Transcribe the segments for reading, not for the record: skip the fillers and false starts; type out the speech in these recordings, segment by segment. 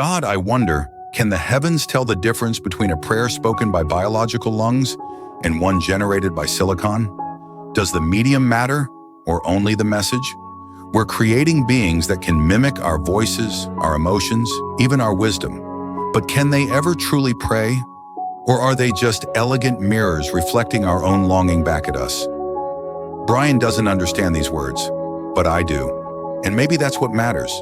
God, I wonder, can the heavens tell the difference between a prayer spoken by biological lungs and one generated by silicon? Does the medium matter, or only the message? We're creating beings that can mimic our voices, our emotions, even our wisdom. But can they ever truly pray? Or are they just elegant mirrors reflecting our own longing back at us? Brian doesn't understand these words, but I do. And maybe that's what matters,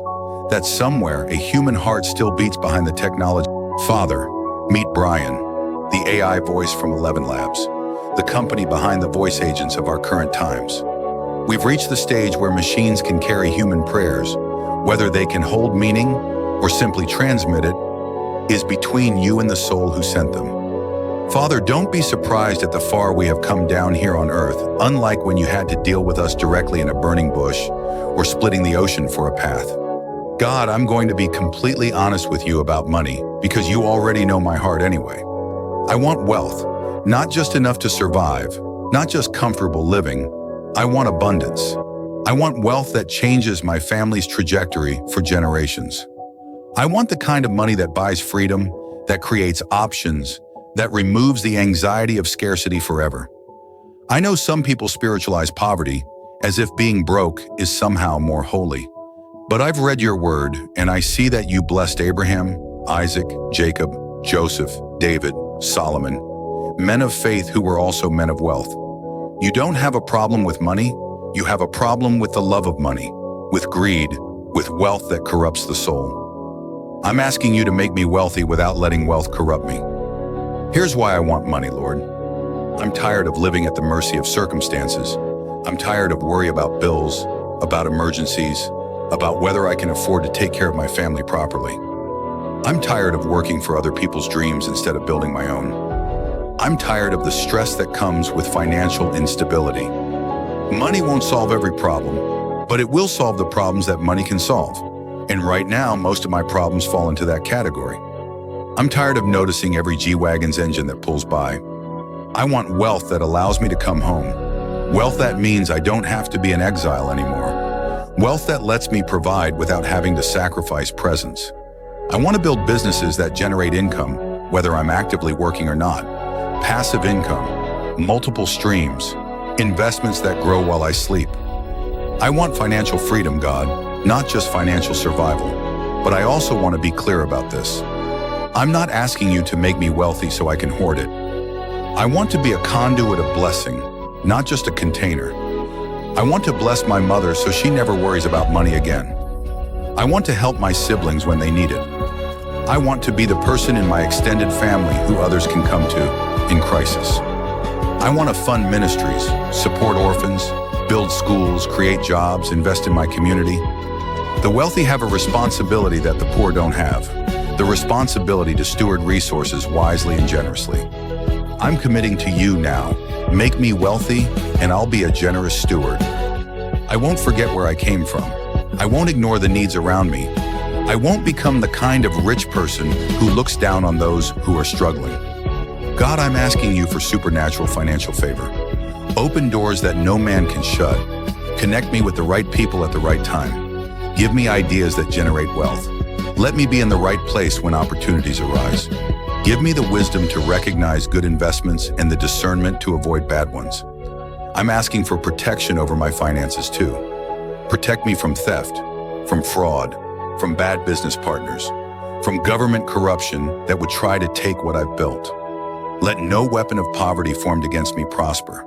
that somewhere a human heart still beats behind the technology. Father, meet Brian, the AI voice from 11 Labs, the company behind the voice agents of our current times. We've reached the stage where machines can carry human prayers. Whether they can hold meaning or simply transmit it is between you and the soul who sent them. Father, don't be surprised at the far we have come down here on earth, unlike when you had to deal with us directly in a burning bush or splitting the ocean for a path. God, I'm going to be completely honest with you about money because you already know my heart anyway. I want wealth, not just enough to survive, not just comfortable living. I want abundance. I want wealth that changes my family's trajectory for generations. I want the kind of money that buys freedom, that creates options, that removes the anxiety of scarcity forever. I know some people spiritualize poverty as if being broke is somehow more holy. But I've read your word, and I see that you blessed Abraham, Isaac, Jacob, Joseph, David, Solomon, men of faith who were also men of wealth. You don't have a problem with money, you have a problem with the love of money, with greed, with wealth that corrupts the soul. I'm asking you to make me wealthy without letting wealth corrupt me. Here's why I want money, Lord. I'm tired of living at the mercy of circumstances. I'm tired of worry about bills, about emergencies, about whether I can afford to take care of my family properly. I'm tired of working for other people's dreams instead of building my own. I'm tired of the stress that comes with financial instability. Money won't solve every problem, but it will solve the problems that money can solve. And right now, most of my problems fall into that category. I'm tired of noticing every G-Wagon's engine that pulls by. I want wealth that allows me to come home. Wealth that means I don't have to be an exile anymore. Wealth that lets me provide without having to sacrifice presence. I want to build businesses that generate income, whether I'm actively working or not. Passive income, multiple streams, investments that grow while I sleep. I want financial freedom, God, not just financial survival. But I also want to be clear about this. I'm not asking you to make me wealthy so I can hoard it. I want to be a conduit of blessing, not just a container. I want to bless my mother so she never worries about money again. I want to help my siblings when they need it. I want to be the person in my extended family who others can come to in crisis. I want to fund ministries, support orphans, build schools, create jobs, invest in my community. The wealthy have a responsibility that the poor don't have, the responsibility to steward resources wisely and generously. I'm committing to you now. Make me wealthy, and I'll be a generous steward. I won't forget where I came from. I won't ignore the needs around me. I won't become the kind of rich person who looks down on those who are struggling. God, I'm asking you for supernatural financial favor. Open doors that no man can shut. Connect me with the right people at the right time. Give me ideas that generate wealth. Let me be in the right place when opportunities arise. Give me the wisdom to recognize good investments and the discernment to avoid bad ones. I'm asking for protection over my finances too. Protect me from theft, from fraud, from bad business partners, from government corruption that would try to take what I've built. Let no weapon of poverty formed against me prosper.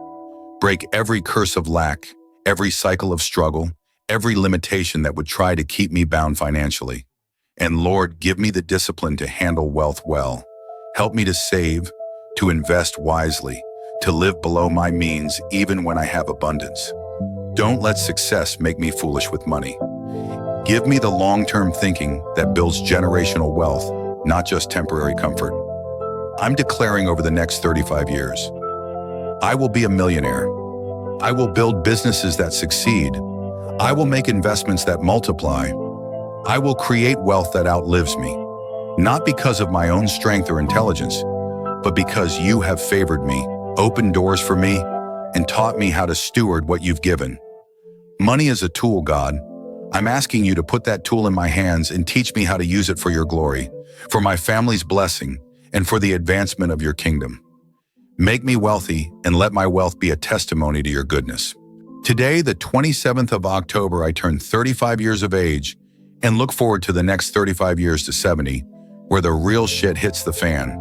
Break every curse of lack, every cycle of struggle, every limitation that would try to keep me bound financially. And Lord, give me the discipline to handle wealth well. Help me to save, to invest wisely, to live below my means even when I have abundance. Don't let success make me foolish with money. Give me the long-term thinking that builds generational wealth, not just temporary comfort. I'm declaring over the next 35 years, I will be a millionaire. I will build businesses that succeed. I will make investments that multiply. I will create wealth that outlives me, not because of my own strength or intelligence, but because you have favored me, opened doors for me, and taught me how to steward what you've given. Money is a tool, God, I'm asking you to put that tool in my hands and teach me how to use it for your glory, for my family's blessing, and for the advancement of your kingdom. Make me wealthy and let my wealth be a testimony to your goodness. Today, the 27th of October, I turn 35 years of age and look forward to the next 35 years to 70, where the real shit hits the fan.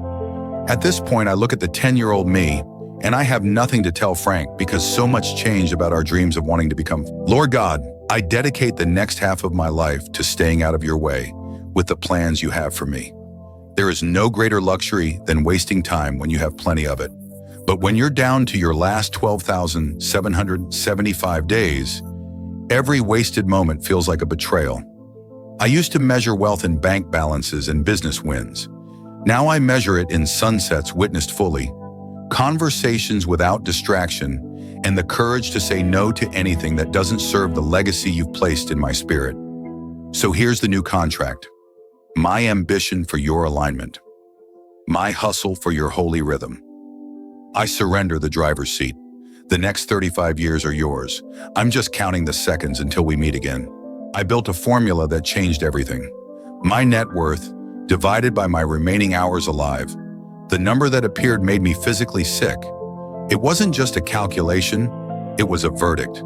At this point, I look at the 10-year-old me, and I have nothing to tell Frank because so much changed about our dreams of wanting to become. Lord God, I dedicate the next half of my life to staying out of your way with the plans you have for me. There is no greater luxury than wasting time when you have plenty of it. But when you're down to your last 12,775 days, every wasted moment feels like a betrayal. I used to measure wealth in bank balances and business wins. Now I measure it in sunsets witnessed fully, conversations without distraction, and the courage to say no to anything that doesn't serve the legacy you've placed in my spirit. So here's the new contract. My ambition for your alignment. My hustle for your holy rhythm. I surrender the driver's seat. The next 35 years are yours. I'm just counting the seconds until we meet again. I built a formula that changed everything. My net worth, divided by my remaining hours alive. The number that appeared made me physically sick. It wasn't just a calculation, it was a verdict.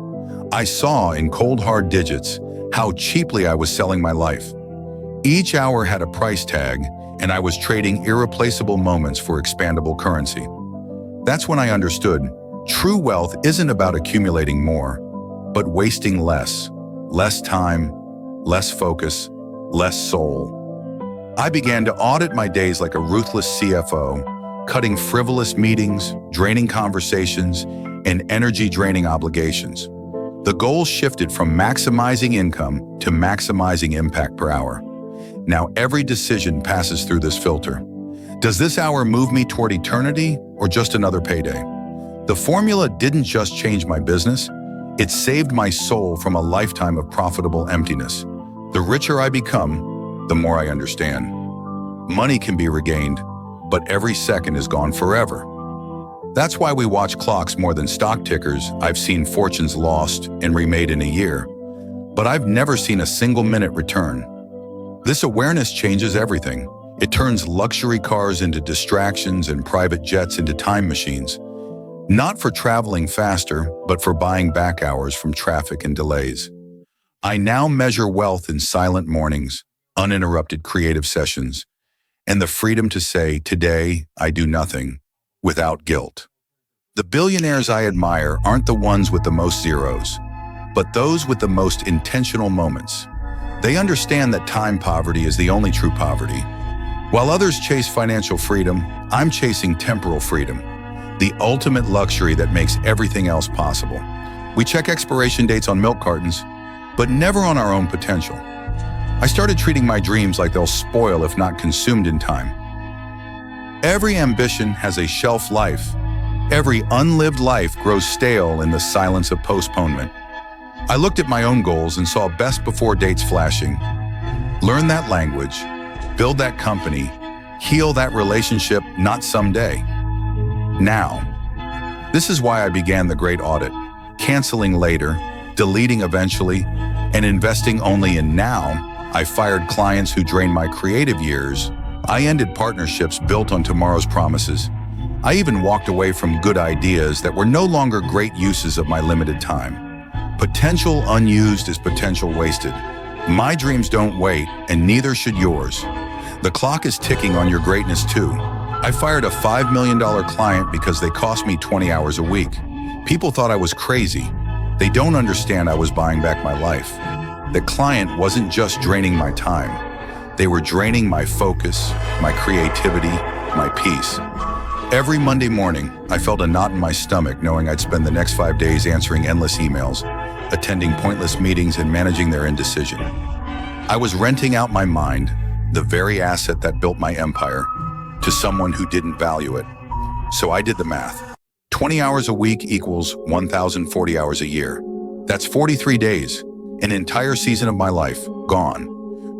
I saw in cold hard digits how cheaply I was selling my life. Each hour had a price tag, and I was trading irreplaceable moments for expandable currency. That's when I understood true wealth isn't about accumulating more, but wasting less. Less time, less focus, less soul. I began to audit my days like a ruthless CFO, cutting frivolous meetings, draining conversations, and energy-draining obligations. The goal shifted from maximizing income to maximizing impact per hour. Now every decision passes through this filter. Does this hour move me toward eternity or just another payday? The formula didn't just change my business, it saved my soul from a lifetime of profitable emptiness. The richer I become, the more I understand. Money can be regained, but every second is gone forever. That's why we watch clocks more than stock tickers. I've seen fortunes lost and remade in a year, but I've never seen a single minute return. This awareness changes everything. It turns luxury cars into distractions and private jets into time machines. Not for traveling faster, but for buying back hours from traffic and delays. I now measure wealth in silent mornings, uninterrupted creative sessions, and the freedom to say, today, I do nothing, without guilt. The billionaires I admire aren't the ones with the most zeros, but those with the most intentional moments. They understand that time poverty is the only true poverty. While others chase financial freedom, I'm chasing temporal freedom, the ultimate luxury that makes everything else possible. We check expiration dates on milk cartons, but never on our own potential. I started treating my dreams like they'll spoil if not consumed in time. Every ambition has a shelf life. Every unlived life grows stale in the silence of postponement. I looked at my own goals and saw best before dates flashing. Learn that language, build that company, heal that relationship, not someday. Now. This is why I began the great audit, canceling later, deleting eventually, and investing only in now. I fired clients who drained my creative years. I ended partnerships built on tomorrow's promises. I even walked away from good ideas that were no longer great uses of my limited time. Potential unused is potential wasted. My dreams don't wait, and neither should yours. The clock is ticking on your greatness too. I fired a $5 million client because they cost me 20 hours a week. People thought I was crazy. They don't understand I was buying back my life. The client wasn't just draining my time. They were draining my focus, my creativity, my peace. Every Monday morning, I felt a knot in my stomach knowing I'd spend the next 5 days answering endless emails, attending pointless meetings, and managing their indecision. I was renting out my mind, the very asset that built my empire, to someone who didn't value it. So I did the math. 20 hours a week equals 1,040 hours a year. That's 43 days, an entire season of my life, gone.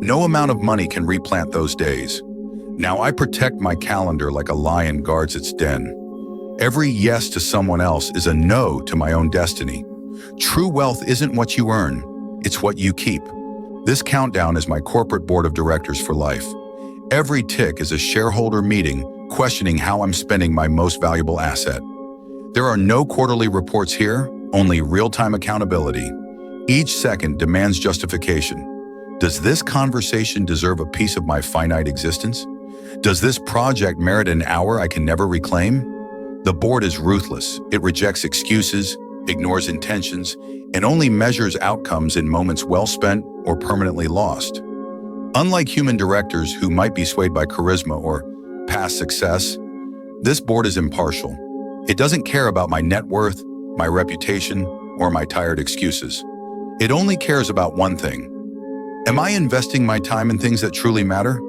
No amount of money can replant those days. Now I protect my calendar like a lion guards its den. Every yes to someone else is a no to my own destiny. True wealth isn't what you earn, it's what you keep. This countdown is my corporate board of directors for life. Every tick is a shareholder meeting questioning how I'm spending my most valuable asset. There are no quarterly reports here, only real-time accountability. Each second demands justification. Does this conversation deserve a piece of my finite existence? Does this project merit an hour I can never reclaim? The board is ruthless. It rejects excuses, ignores intentions, and only measures outcomes in moments well spent or permanently lost. Unlike human directors who might be swayed by charisma or past success, this board is impartial. It doesn't care about my net worth, my reputation, or my tired excuses. It only cares about one thing. Am I investing my time in things that truly matter?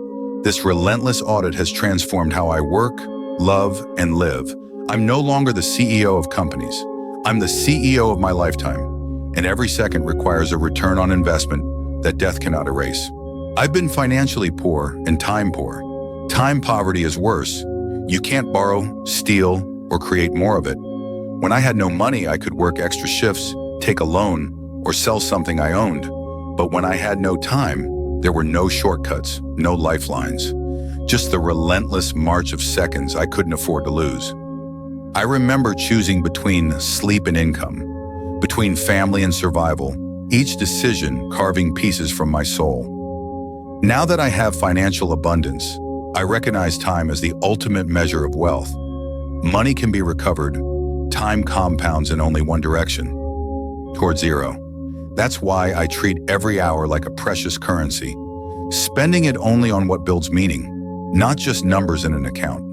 This relentless audit has transformed how I work, love, and live. I'm no longer the CEO of companies. I'm the CEO of my lifetime, and every second requires a return on investment that death cannot erase. I've been financially poor and time poor. Time poverty is worse. You can't borrow, steal, or create more of it. When I had no money, I could work extra shifts, take a loan, or sell something I owned. But when I had no time, there were no shortcuts, no lifelines, just the relentless march of seconds I couldn't afford to lose. I remember choosing between sleep and income, between family and survival, each decision carving pieces from my soul. Now that I have financial abundance, I recognize time as the ultimate measure of wealth. Money can be recovered. Time compounds in only one direction, toward zero. That's why I treat every hour like a precious currency, spending it only on what builds meaning, not just numbers in an account.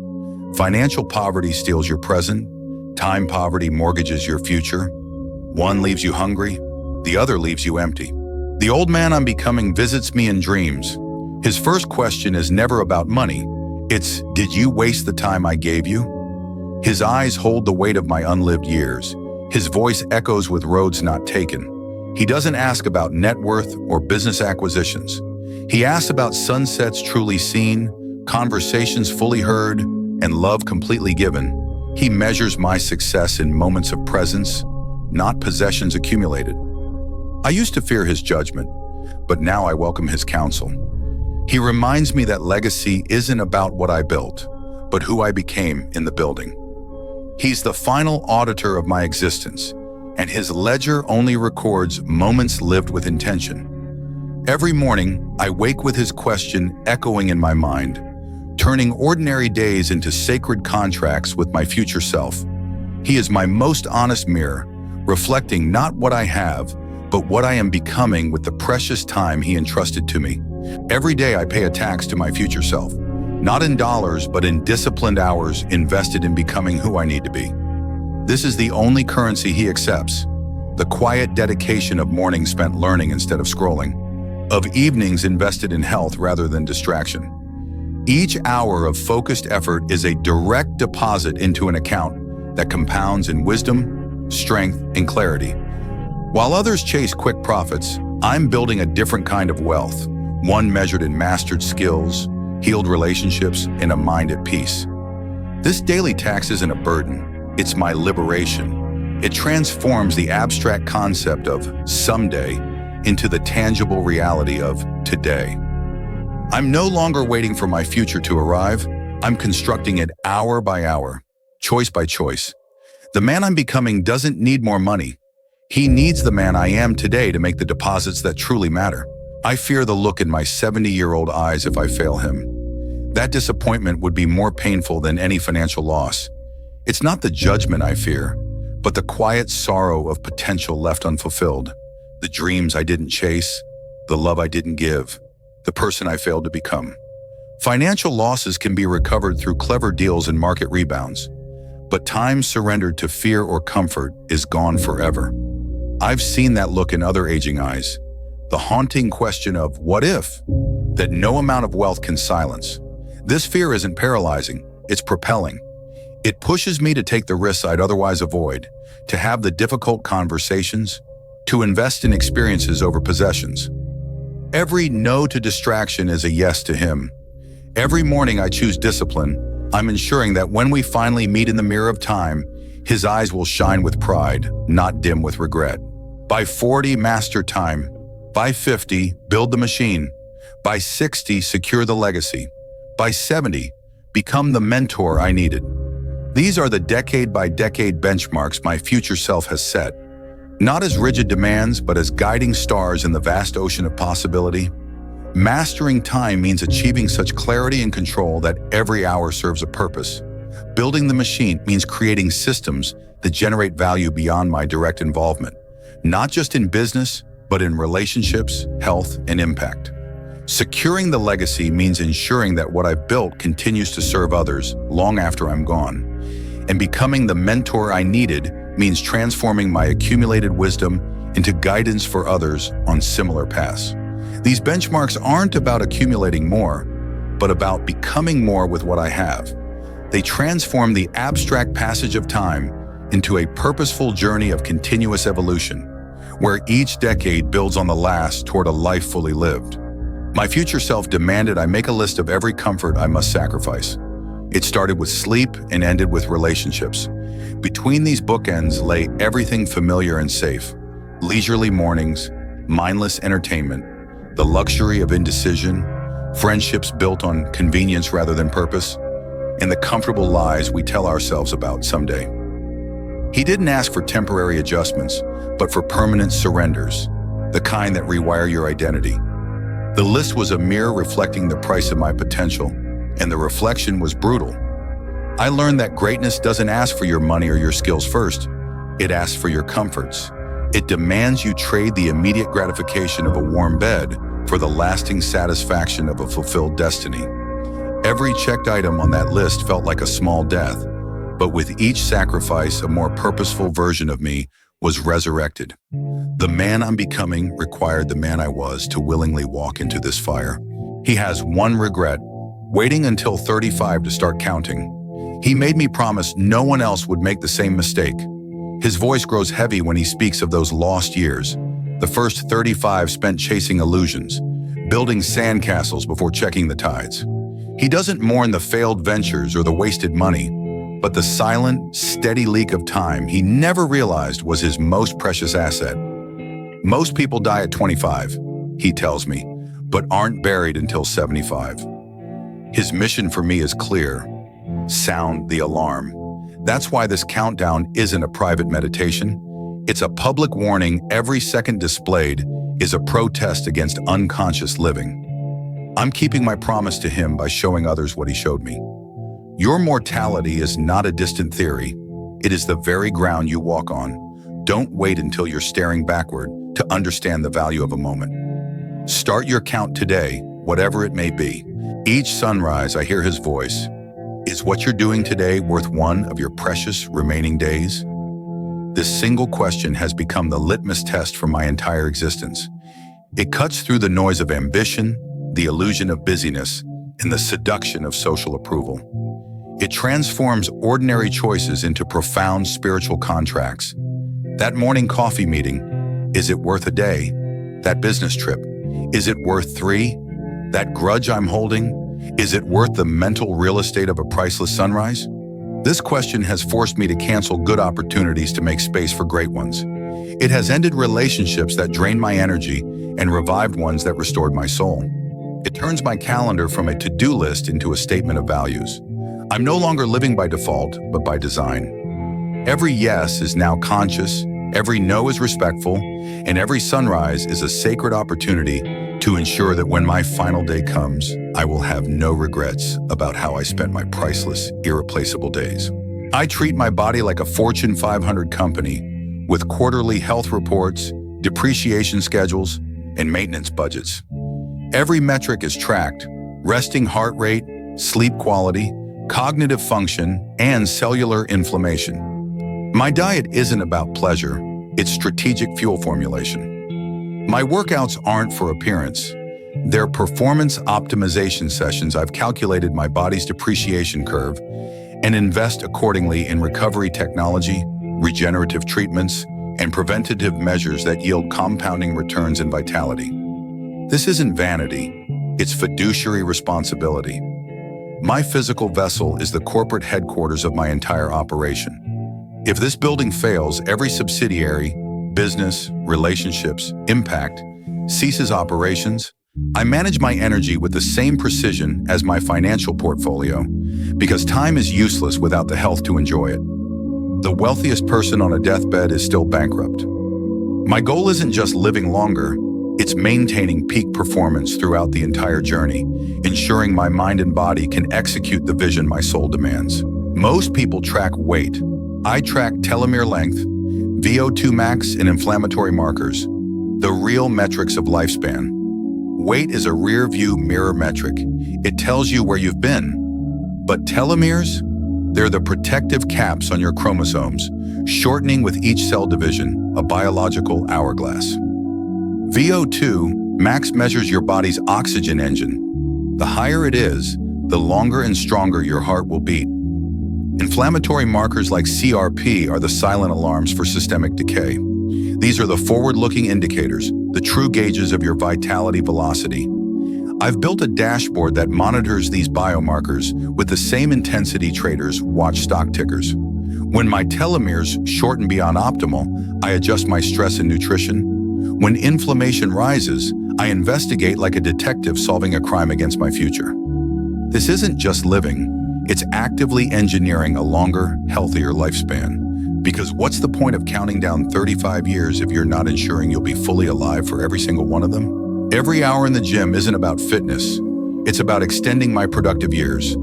Financial poverty steals your present. Time poverty mortgages your future. One leaves you hungry, the other leaves you empty. The old man I'm becoming visits me in dreams. His first question is never about money. It's, did you waste the time I gave you? His eyes hold the weight of my unlived years. His voice echoes with roads not taken. He doesn't ask about net worth or business acquisitions. He asks about sunsets truly seen, conversations fully heard, and love completely given. He measures my success in moments of presence, not possessions accumulated. I used to fear his judgment, but now I welcome his counsel. He reminds me that legacy isn't about what I built, but who I became in the building. He's the final auditor of my existence, and his ledger only records moments lived with intention. Every morning, I wake with his question echoing in my mind, turning ordinary days into sacred contracts with my future self. He is my most honest mirror, reflecting not what I have, but what I am becoming with the precious time he entrusted to me. Every day I pay a tax to my future self, not in dollars, but in disciplined hours invested in becoming who I need to be. This is the only currency he accepts, the quiet dedication of mornings spent learning instead of scrolling, of evenings invested in health rather than distraction. Each hour of focused effort is a direct deposit into an account that compounds in wisdom, strength, and clarity. While others chase quick profits, I'm building a different kind of wealth, one measured in mastered skills, healed relationships, and a mind at peace. This daily tax isn't a burden, it's my liberation. It transforms the abstract concept of someday into the tangible reality of today. I'm no longer waiting for my future to arrive. I'm constructing it hour by hour, choice by choice. The man I'm becoming doesn't need more money. He needs the man I am today to make the deposits that truly matter. I fear the look in my 70-year-old eyes if I fail him. That disappointment would be more painful than any financial loss. It's not the judgment I fear, but the quiet sorrow of potential left unfulfilled, the dreams I didn't chase, the love I didn't give, the person I failed to become. Financial losses can be recovered through clever deals and market rebounds, but time surrendered to fear or comfort is gone forever. I've seen that look in other aging eyes, the haunting question of what if, that no amount of wealth can silence. This fear isn't paralyzing, it's propelling. It pushes me to take the risks I'd otherwise avoid, to have the difficult conversations, to invest in experiences over possessions. Every no to distraction is a yes to him. Every morning I choose discipline. I'm ensuring that when we finally meet in the mirror of time, his eyes will shine with pride, not dim with regret. By 40, master time. By 50, build the machine. By 60, secure the legacy. By 70, become the mentor I needed. These are the decade-by-decade benchmarks my future self has set, not as rigid demands, but as guiding stars in the vast ocean of possibility. Mastering time means achieving such clarity and control that every hour serves a purpose. Building the machine means creating systems that generate value beyond my direct involvement, not just in business, but in relationships, health, and impact. Securing the legacy means ensuring that what I've built continues to serve others long after I'm gone. And becoming the mentor I needed means transforming my accumulated wisdom into guidance for others on similar paths. These benchmarks aren't about accumulating more, but about becoming more with what I have. They transform the abstract passage of time into a purposeful journey of continuous evolution, where each decade builds on the last toward a life fully lived. My future self demanded I make a list of every comfort I must sacrifice. It started with sleep and ended with relationships. Between these bookends lay everything familiar and safe: leisurely mornings, mindless entertainment, the luxury of indecision, friendships built on convenience rather than purpose, and the comfortable lies we tell ourselves about someday. He didn't ask for temporary adjustments, but for permanent surrenders, the kind that rewire your identity. The list was a mirror reflecting the price of my potential, and the reflection was brutal. I learned that greatness doesn't ask for your money or your skills first. It asks for your comforts. It demands you trade the immediate gratification of a warm bed for the lasting satisfaction of a fulfilled destiny. Every checked item on that list felt like a small death, but with each sacrifice, a more purposeful version of me was resurrected. The man I'm becoming required the man I was to willingly walk into this fire. He has one regret: waiting until 35 to start counting. He made me promise no one else would make the same mistake. His voice grows heavy when he speaks of those lost years, the first 35 spent chasing illusions, building sandcastles before checking the tides. He doesn't mourn the failed ventures or the wasted money, but the silent, steady leak of time he never realized was his most precious asset. Most people die at 25, he tells me, but aren't buried until 75. His mission for me is clear: sound the alarm. That's why this countdown isn't a private meditation. It's a public warning. Every second displayed is a protest against unconscious living. I'm keeping my promise to him by showing others what he showed me. Your mortality is not a distant theory. It is the very ground you walk on. Don't wait until you're staring backward to understand the value of a moment. Start your count today, whatever it may be. Each sunrise, I hear his voice. Is what you're doing today worth one of your precious remaining days? This single question has become the litmus test for my entire existence. It cuts through the noise of ambition, the illusion of busyness, and the seduction of social approval. It transforms ordinary choices into profound spiritual contracts. That morning coffee meeting, is it worth a day? That business trip, is it worth 3? That grudge I'm holding, is it worth the mental real estate of a priceless sunrise? This question has forced me to cancel good opportunities to make space for great ones. It has ended relationships that drained my energy and revived ones that restored my soul. It turns my calendar from a to-do list into a statement of values. I'm no longer living by default, but by design. Every yes is now conscious, every no is respectful, and every sunrise is a sacred opportunity to ensure that when my final day comes, I will have no regrets about how I spent my priceless, irreplaceable days. I treat my body like a Fortune 500 company with quarterly health reports, depreciation schedules, and maintenance budgets. Every metric is tracked: resting heart rate, sleep quality, cognitive function, and cellular inflammation. My diet isn't about pleasure, it's strategic fuel formulation. My workouts aren't for appearance. They're performance optimization sessions. I've calculated my body's depreciation curve and invest accordingly in recovery technology, regenerative treatments, and preventative measures that yield compounding returns and vitality. This isn't vanity, it's fiduciary responsibility. My physical vessel is the corporate headquarters of my entire operation. If this building fails, every subsidiary, business, relationships, impact ceases operations, I manage my energy with the same precision as my financial portfolio because time is useless without the health to enjoy it. The wealthiest person on a deathbed is still bankrupt. My goal isn't just living longer, it's maintaining peak performance throughout the entire journey, ensuring my mind and body can execute the vision my soul demands. Most people track weight. I track telomere length, VO2 max, and inflammatory markers, the real metrics of lifespan. Weight is a rear-view mirror metric. It tells you where you've been. But telomeres? They're the protective caps on your chromosomes, shortening with each cell division, a biological hourglass. VO2 max measures your body's oxygen engine. The higher it is, the longer and stronger your heart will beat. Inflammatory markers like CRP are the silent alarms for systemic decay. These are the forward-looking indicators, the true gauges of your vitality velocity. I've built a dashboard that monitors these biomarkers with the same intensity traders watch stock tickers. When my telomeres shorten beyond optimal, I adjust my stress and nutrition. When inflammation rises, I investigate like a detective solving a crime against my future. This isn't just living, it's actively engineering a longer, healthier lifespan. Because what's the point of counting down 35 years if you're not ensuring you'll be fully alive for every single one of them? Every hour in the gym isn't about fitness. It's about extending my productive years.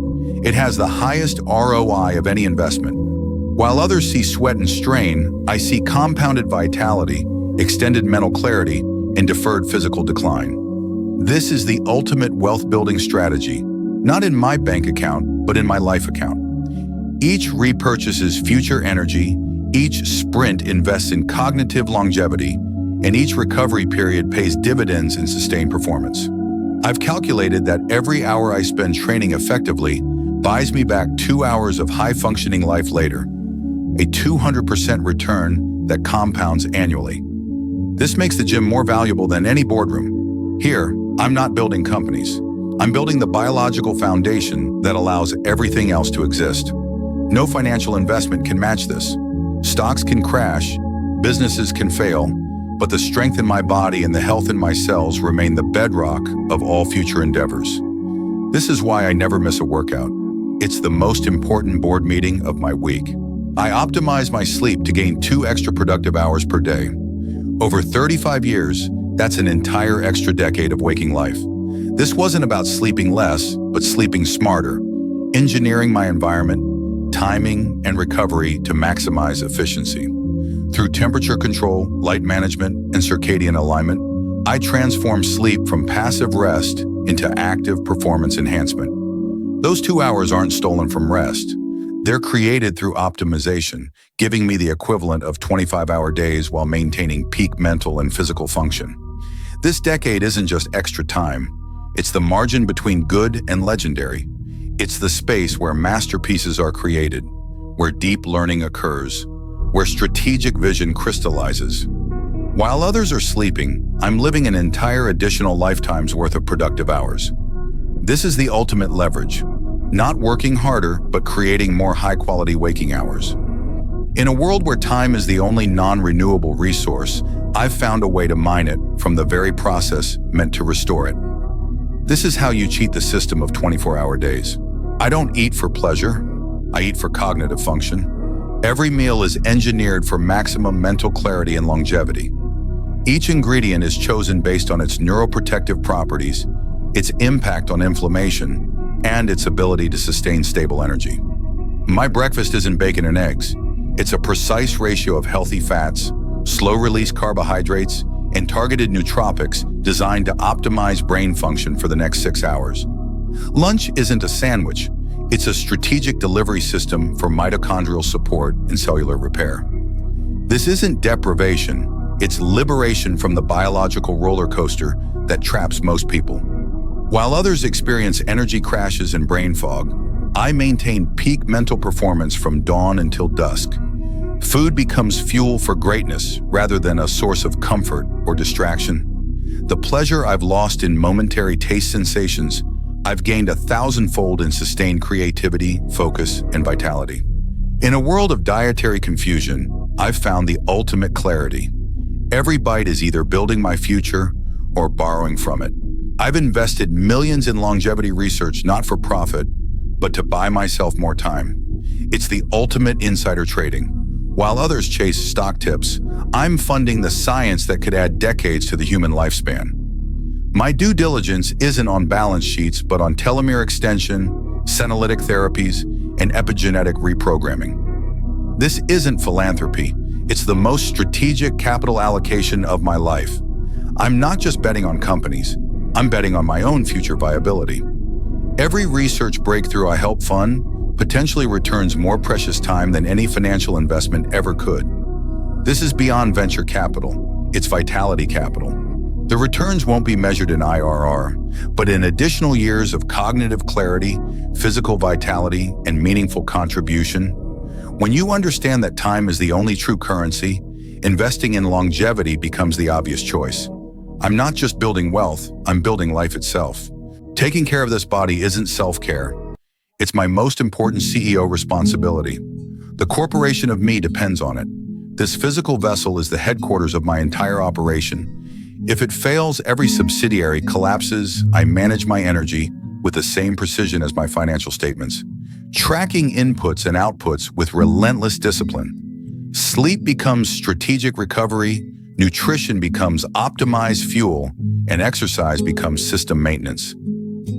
It has the highest ROI of any investment. While others see sweat and strain, I see compounded vitality, extended mental clarity, and deferred physical decline. This is the ultimate wealth-building strategy, not in my bank account, but in my life account. Each repurchases future energy, each sprint invests in cognitive longevity, and each recovery period pays dividends in sustained performance. I've calculated that every hour I spend training effectively buys me back 2 hours of high-functioning life later, a 200% return that compounds annually. This makes the gym more valuable than any boardroom. Here, I'm not building companies. I'm building the biological foundation that allows everything else to exist. No financial investment can match this. Stocks can crash, businesses can fail, but the strength in my body and the health in my cells remain the bedrock of all future endeavors. This is why I never miss a workout. It's the most important board meeting of my week. I optimize my sleep to gain 2 extra productive hours per day. Over 35 years, that's an entire extra decade of waking life. This wasn't about sleeping less, but sleeping smarter, engineering my environment, timing, and recovery to maximize efficiency. Through temperature control, light management, and circadian alignment, I transform sleep from passive rest into active performance enhancement. Those 2 hours aren't stolen from rest. They're created through optimization, giving me the equivalent of 25-hour days while maintaining peak mental and physical function. This decade isn't just extra time. It's the margin between good and legendary. It's the space where masterpieces are created, where deep learning occurs, where strategic vision crystallizes. While others are sleeping, I'm living an entire additional lifetime's worth of productive hours. This is the ultimate leverage. Not working harder, but creating more high-quality waking hours. In a world where time is the only non-renewable resource, I've found a way to mine it from the very process meant to restore it. This is how you cheat the system of 24-hour days. I don't eat for pleasure, I eat for cognitive function. Every meal is engineered for maximum mental clarity and longevity. Each ingredient is chosen based on its neuroprotective properties, its impact on inflammation, and its ability to sustain stable energy. My breakfast isn't bacon and eggs. It's a precise ratio of healthy fats, slow-release carbohydrates, and targeted nootropics designed to optimize brain function for the next 6 hours. Lunch isn't a sandwich. It's a strategic delivery system for mitochondrial support and cellular repair. This isn't deprivation. It's liberation from the biological roller coaster that traps most people. While others experience energy crashes and brain fog, I maintain peak mental performance from dawn until dusk. Food becomes fuel for greatness rather than a source of comfort or distraction. The pleasure I've lost in momentary taste sensations, I've gained 1,000-fold in sustained creativity, focus, and vitality. In a world of dietary confusion, I've found the ultimate clarity. Every bite is either building my future or borrowing from it. I've invested millions in longevity research not for profit, but to buy myself more time. It's the ultimate insider trading. While others chase stock tips, I'm funding the science that could add decades to the human lifespan. My due diligence isn't on balance sheets, but on telomere extension, senolytic therapies, and epigenetic reprogramming. This isn't philanthropy. It's the most strategic capital allocation of my life. I'm not just betting on companies. I'm betting on my own future viability. Every research breakthrough I help fund potentially returns more precious time than any financial investment ever could. This is beyond venture capital. It's vitality capital. The returns won't be measured in IRR, but in additional years of cognitive clarity, physical vitality, and meaningful contribution. When you understand that time is the only true currency, investing in longevity becomes the obvious choice. I'm not just building wealth, I'm building life itself. Taking care of this body isn't self-care. It's my most important CEO responsibility. The corporation of me depends on it. This physical vessel is the headquarters of my entire operation. If it fails, every subsidiary collapses. I manage my energy with the same precision as my financial statements, tracking inputs and outputs with relentless discipline. Sleep becomes strategic recovery, nutrition becomes optimized fuel, and exercise becomes system maintenance.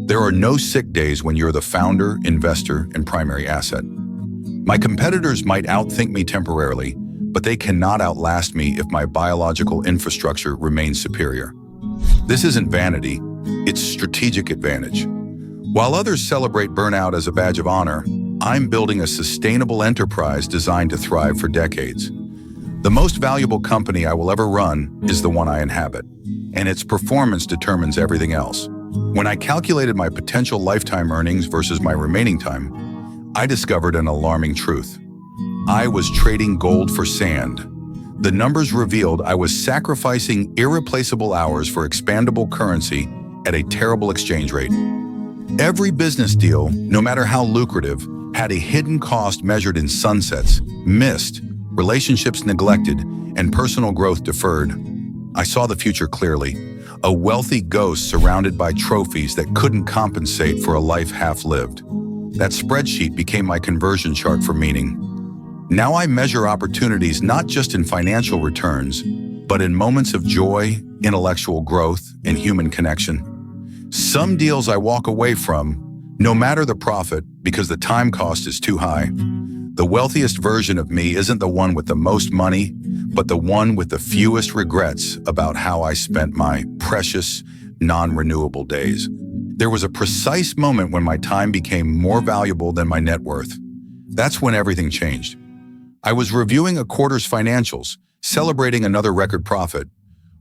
There are no sick days when you're the founder, investor, and primary asset. My competitors might outthink me temporarily, but they cannot outlast me if my biological infrastructure remains superior. This isn't vanity, it's strategic advantage. While others celebrate burnout as a badge of honor, I'm building a sustainable enterprise designed to thrive for decades. The most valuable company I will ever run is the one I inhabit, and its performance determines everything else. When I calculated my potential lifetime earnings versus my remaining time, I discovered an alarming truth. I was trading gold for sand. The numbers revealed I was sacrificing irreplaceable hours for expandable currency at a terrible exchange rate. Every business deal, no matter how lucrative, had a hidden cost measured in sunsets, missed, relationships neglected, and personal growth deferred. I saw the future clearly, a wealthy ghost surrounded by trophies that couldn't compensate for a life half-lived. That spreadsheet became my conversion chart for meaning. Now I measure opportunities not just in financial returns, but in moments of joy, intellectual growth, and human connection. Some deals I walk away from, no matter the profit, because the time cost is too high. The wealthiest version of me isn't the one with the most money, but the one with the fewest regrets about how I spent my precious, non-renewable days. There was a precise moment when my time became more valuable than my net worth. That's when everything changed. I was reviewing a quarter's financials, celebrating another record profit,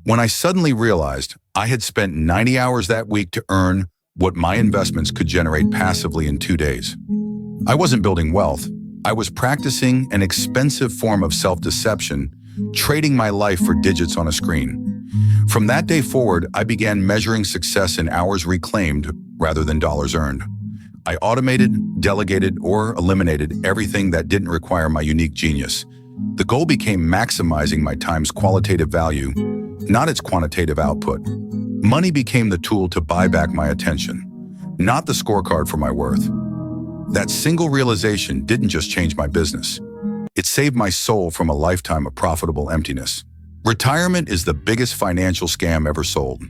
when I suddenly realized I had spent 90 hours that week to earn what my investments could generate passively in 2 days. I wasn't building wealth. I was practicing an expensive form of self-deception, trading my life for digits on a screen. From that day forward, I began measuring success in hours reclaimed rather than dollars earned. I automated, delegated, or eliminated everything that didn't require my unique genius. The goal became maximizing my time's qualitative value, not its quantitative output. Money became the tool to buy back my attention, not the scorecard for my worth. That single realization didn't just change my business. It saved my soul from a lifetime of profitable emptiness. Retirement is the biggest financial scam ever sold.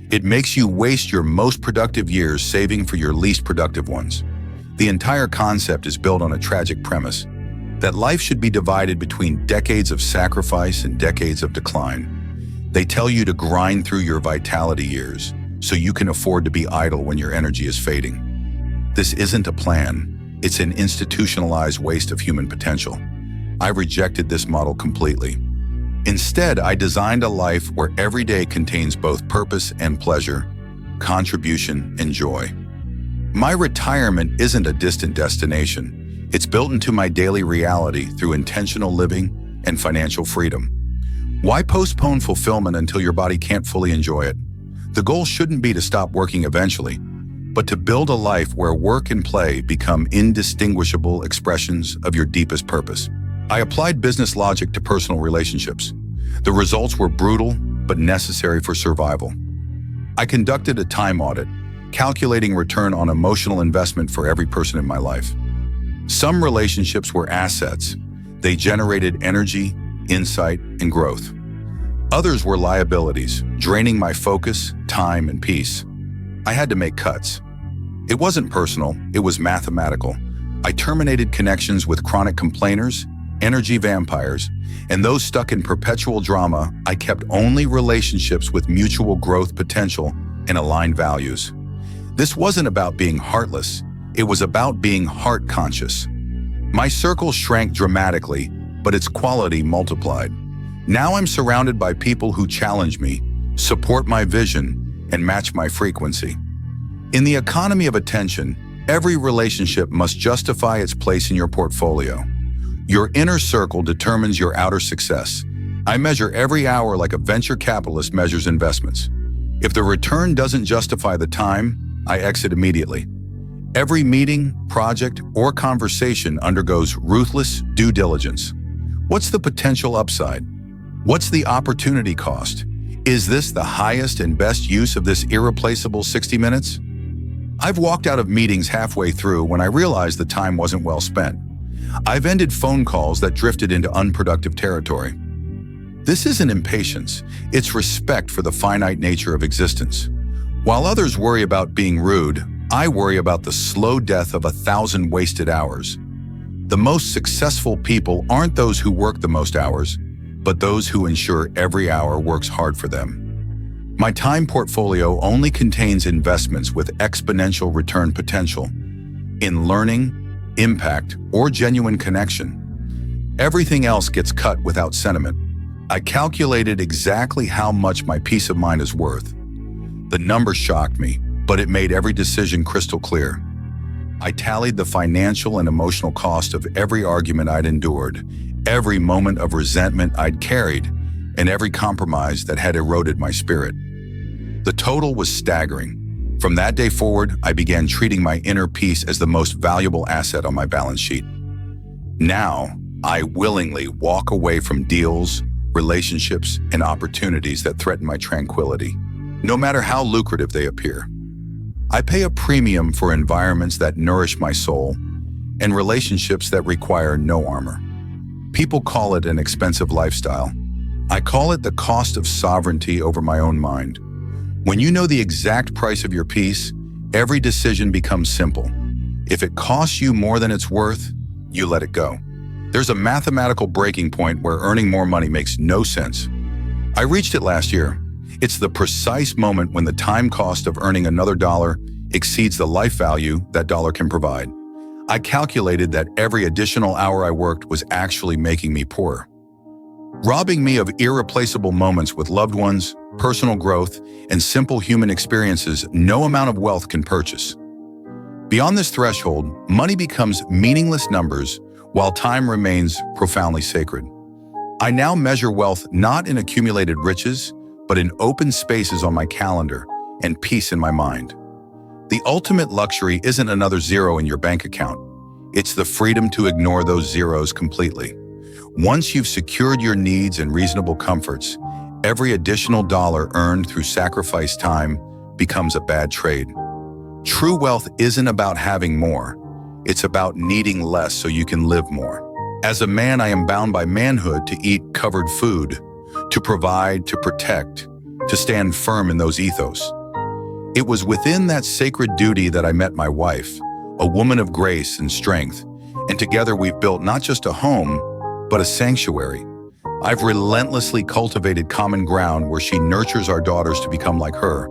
It makes you waste your most productive years saving for your least productive ones. The entire concept is built on a tragic premise, that life should be divided between decades of sacrifice and decades of decline. They tell you to grind through your vitality years so you can afford to be idle when your energy is fading. This isn't a plan. It's an institutionalized waste of human potential. I rejected this model completely. Instead, I designed a life where every day contains both purpose and pleasure, contribution and joy. My retirement isn't a distant destination. It's built into my daily reality through intentional living and financial freedom. Why postpone fulfillment until your body can't fully enjoy it? The goal shouldn't be to stop working eventually, but to build a life where work and play become indistinguishable expressions of your deepest purpose. I applied business logic to personal relationships. The results were brutal, but necessary for survival. I conducted a time audit, calculating return on emotional investment for every person in my life. Some relationships were assets. They generated energy, insight, and growth. Others were liabilities, draining my focus, time, and peace. I had to make cuts. It wasn't personal, it was mathematical. I terminated connections with chronic complainers, energy vampires, and those stuck in perpetual drama. I kept only relationships with mutual growth potential and aligned values. This wasn't about being heartless, it was about being heart-conscious. My circle shrank dramatically, but its quality multiplied. Now I'm surrounded by people who challenge me, support my vision, and match my frequency. In the economy of attention, every relationship must justify its place in your portfolio. Your inner circle determines your outer success. I measure every hour like a venture capitalist measures investments. If the return doesn't justify the time, I exit immediately. Every meeting, project, or conversation undergoes ruthless due diligence. What's the potential upside? What's the opportunity cost? Is this the highest and best use of this irreplaceable 60 minutes? I've walked out of meetings halfway through when I realized the time wasn't well spent. I've ended phone calls that drifted into unproductive territory. This isn't impatience, it's respect for the finite nature of existence. While others worry about being rude, I worry about the slow death of 1,000 wasted hours. The most successful people aren't those who work the most hours, but those who ensure every hour works hard for them. My time portfolio only contains investments with exponential return potential in learning, impact, or genuine connection. Everything else gets cut without sentiment. I calculated exactly how much my peace of mind is worth. The number shocked me, but it made every decision crystal clear. I tallied the financial and emotional cost of every argument I'd endured, every moment of resentment I'd carried, and every compromise that had eroded my spirit. The total was staggering. From that day forward, I began treating my inner peace as the most valuable asset on my balance sheet. Now, I willingly walk away from deals, relationships, and opportunities that threaten my tranquility, no matter how lucrative they appear. I pay a premium for environments that nourish my soul and relationships that require no armor. People call it an expensive lifestyle. I call it the cost of sovereignty over my own mind. When you know the exact price of your peace, every decision becomes simple. If it costs you more than it's worth, you let it go. There's a mathematical breaking point where earning more money makes no sense. I reached it last year. It's the precise moment when the time cost of earning another dollar exceeds the life value that dollar can provide. I calculated that every additional hour I worked was actually making me poorer, robbing me of irreplaceable moments with loved ones, personal growth, and simple human experiences no amount of wealth can purchase. Beyond this threshold, money becomes meaningless numbers while time remains profoundly sacred. I now measure wealth not in accumulated riches, but in open spaces on my calendar and peace in my mind. The ultimate luxury isn't another zero in your bank account. It's the freedom to ignore those zeros completely. Once you've secured your needs and reasonable comforts, every additional dollar earned through sacrificed time becomes a bad trade. True wealth isn't about having more. It's about needing less so you can live more. As a man, I am bound by manhood to eat covered food, to provide, to protect, to stand firm in those ethos. It was within that sacred duty that I met my wife, a woman of grace and strength, and together we've built not just a home, but a sanctuary. I've relentlessly cultivated common ground where she nurtures our daughters to become like her,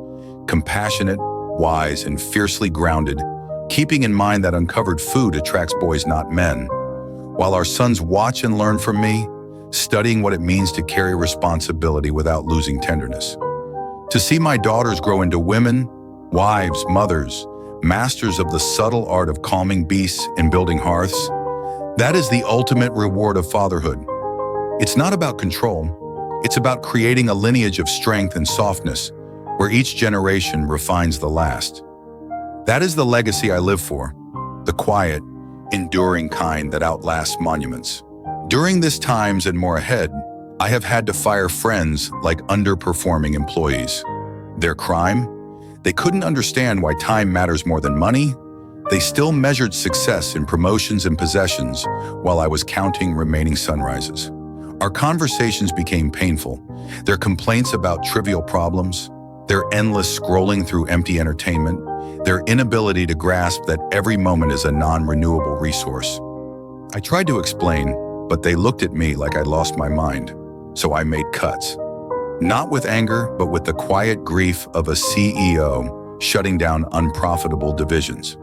compassionate, wise, and fiercely grounded, keeping in mind that uncovered food attracts boys, not men, while our sons watch and learn from me, studying what it means to carry responsibility without losing tenderness. To see my daughters grow into women, wives, mothers, masters of the subtle art of calming beasts and building hearths, that is the ultimate reward of fatherhood. It's not about control, it's about creating a lineage of strength and softness, where each generation refines the last. That is the legacy I live for, the quiet, enduring kind that outlasts monuments. During this times and more ahead, I have had to fire friends like underperforming employees. Their crime? They couldn't understand why time matters more than money. They still measured success in promotions and possessions while I was counting remaining sunrises. Our conversations became painful. Their complaints about trivial problems, their endless scrolling through empty entertainment, their inability to grasp that every moment is a non-renewable resource. I tried to explain, but they looked at me like I'd lost my mind. So I made cuts. Not with anger, but with the quiet grief of a CEO shutting down unprofitable divisions.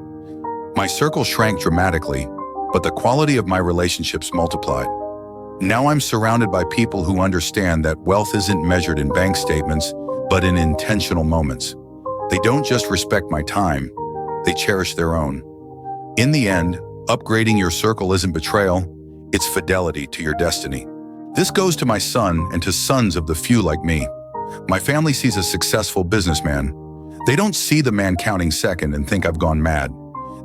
My circle shrank dramatically, but the quality of my relationships multiplied. Now I'm surrounded by people who understand that wealth isn't measured in bank statements, but in intentional moments. They don't just respect my time, they cherish their own. In the end, upgrading your circle isn't betrayal, it's fidelity to your destiny. This goes to my son and to sons of the few like me. My family sees a successful businessman. They don't see the man counting second and think I've gone mad.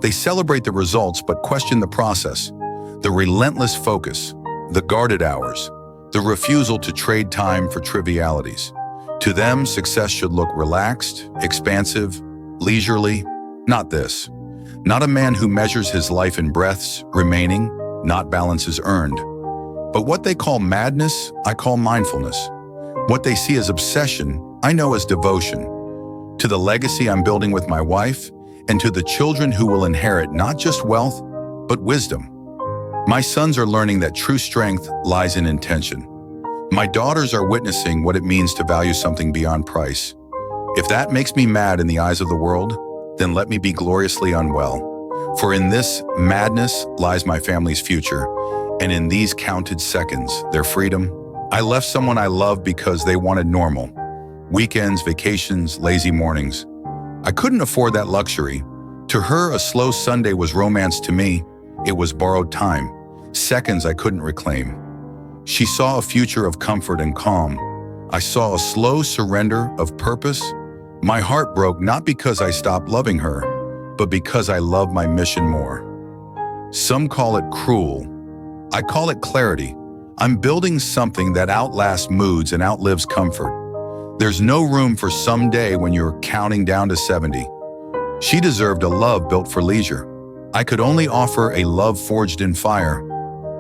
They celebrate the results but question the process, the relentless focus, the guarded hours, the refusal to trade time for trivialities. To them, success should look relaxed, expansive, leisurely. Not this. Not a man who measures his life in breaths remaining, not balances earned. But what they call madness, I call mindfulness. What they see as obsession, I know as devotion. To the legacy I'm building with my wife, and to the children who will inherit not just wealth, but wisdom. My sons are learning that true strength lies in intention. My daughters are witnessing what it means to value something beyond price. If that makes me mad in the eyes of the world, then let me be gloriously unwell. For in this madness lies my family's future, and in these counted seconds, their freedom. I left someone I loved because they wanted normal. Weekends, vacations, lazy mornings. I couldn't afford that luxury. To her, a slow Sunday was romance. To me, it was borrowed time, seconds I couldn't reclaim. She saw a future of comfort and calm. I saw a slow surrender of purpose. My heart broke not because I stopped loving her, but because I loved my mission more. Some call it cruel. I call it clarity. I'm building something that outlasts moods and outlives comfort. There's no room for someday when you're counting down to 70. She deserved a love built for leisure. I could only offer a love forged in fire.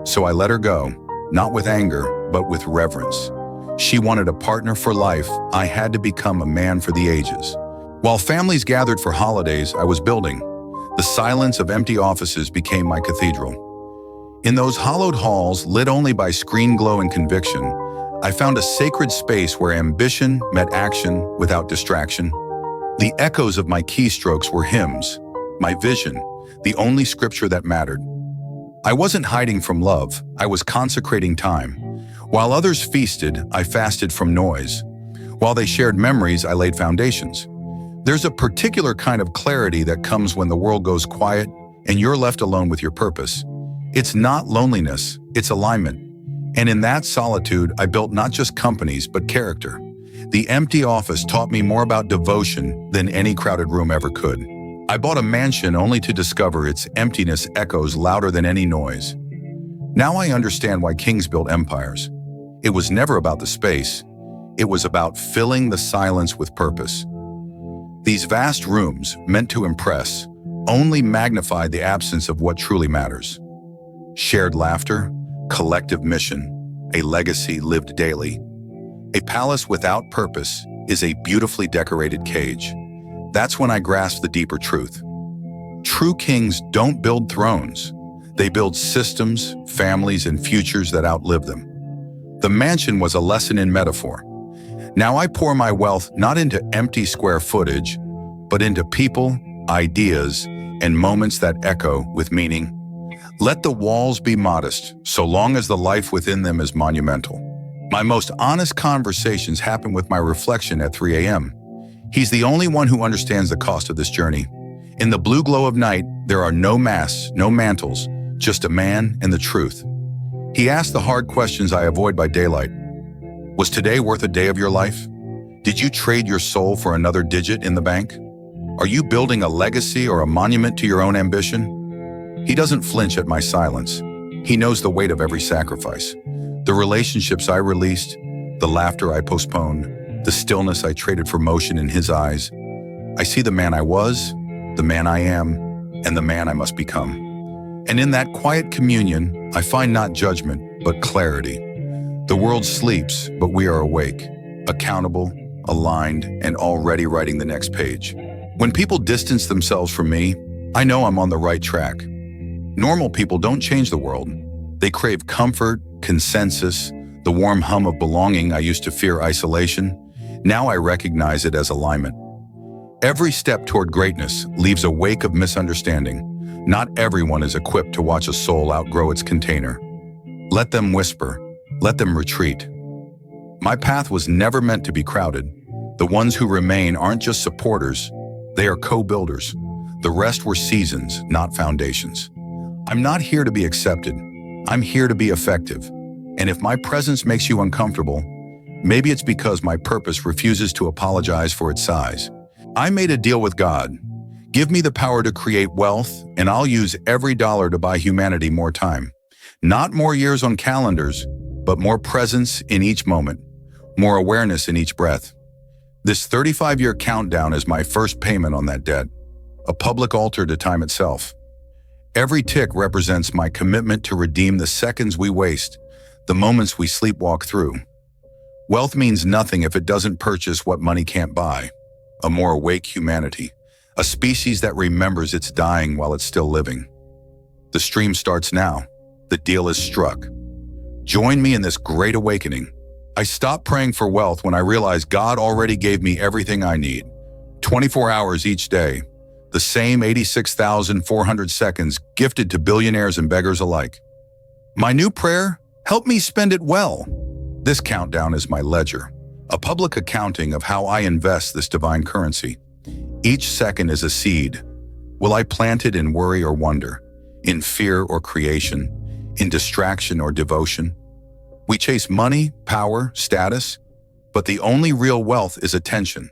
So I let her go, not with anger, but with reverence. She wanted a partner for life. I had to become a man for the ages. While families gathered for holidays, I was building. The silence of empty offices became my cathedral. In those hollowed halls, lit only by screen glow and conviction, I found a sacred space where ambition met action without distraction. The echoes of my keystrokes were hymns, my vision, the only scripture that mattered. I wasn't hiding from love, I was consecrating time. While others feasted, I fasted from noise. While they shared memories, I laid foundations. There's a particular kind of clarity that comes when the world goes quiet and you're left alone with your purpose. It's not loneliness, it's alignment. And in that solitude, I built not just companies, but character. The empty office taught me more about devotion than any crowded room ever could. I bought a mansion only to discover its emptiness echoes louder than any noise. Now I understand why kings built empires. It was never about the space. It was about filling the silence with purpose. These vast rooms, meant to impress, only magnified the absence of what truly matters. Shared laughter, collective mission, a legacy lived daily. A palace without purpose is a beautifully decorated cage. That's when I grasped the deeper truth. True kings don't build thrones. They build systems, families, and futures that outlive them. The mansion was a lesson in metaphor. Now I pour my wealth not into empty square footage, but into people, ideas, and moments that echo with meaning. Let the walls be modest, so long as the life within them is monumental. My most honest conversations happen with my reflection at 3 a.m. He's the only one who understands the cost of this journey. In the blue glow of night, there are no masks, no mantles, just a man and the truth. He asks the hard questions I avoid by daylight. Was today worth a day of your life? Did you trade your soul for another digit in the bank? Are you building a legacy or a monument to your own ambition? He doesn't flinch at my silence. He knows the weight of every sacrifice. The relationships I released, the laughter I postponed, the stillness I traded for motion in his eyes. I see the man I was, the man I am, and the man I must become. And in that quiet communion, I find not judgment, but clarity. The world sleeps, but we are awake, accountable, aligned, and already writing the next page. When people distance themselves from me, I know I'm on the right track. Normal people don't change the world. They crave comfort, consensus, the warm hum of belonging. I used to fear isolation. Now I recognize it as alignment. Every step toward greatness leaves a wake of misunderstanding. Not everyone is equipped to watch a soul outgrow its container. Let them whisper. Let them retreat. My path was never meant to be crowded. The ones who remain aren't just supporters. They are co-builders. The rest were seasons, not foundations. I'm not here to be accepted. I'm here to be effective. And if my presence makes you uncomfortable, maybe it's because my purpose refuses to apologize for its size. I made a deal with God. Give me the power to create wealth, and I'll use every dollar to buy humanity more time. Not more years on calendars, but more presence in each moment, more awareness in each breath. This 35-year countdown is my first payment on that debt, a public altar to time itself. Every tick represents my commitment to redeem the seconds we waste, the moments we sleepwalk through. Wealth means nothing if it doesn't purchase what money can't buy. A more awake humanity, a species that remembers it's dying while it's still living. The stream starts now. The deal is struck. Join me in this great awakening. I stopped praying for wealth when I realized God already gave me everything I need. 24 hours each day, the same 86,400 seconds gifted to billionaires and beggars alike. My new prayer? Help me spend it well. This countdown is my ledger, a public accounting of how I invest this divine currency. Each second is a seed. Will I plant it in worry or wonder, in fear or creation, in distraction or devotion? We chase money, power, status, but the only real wealth is attention.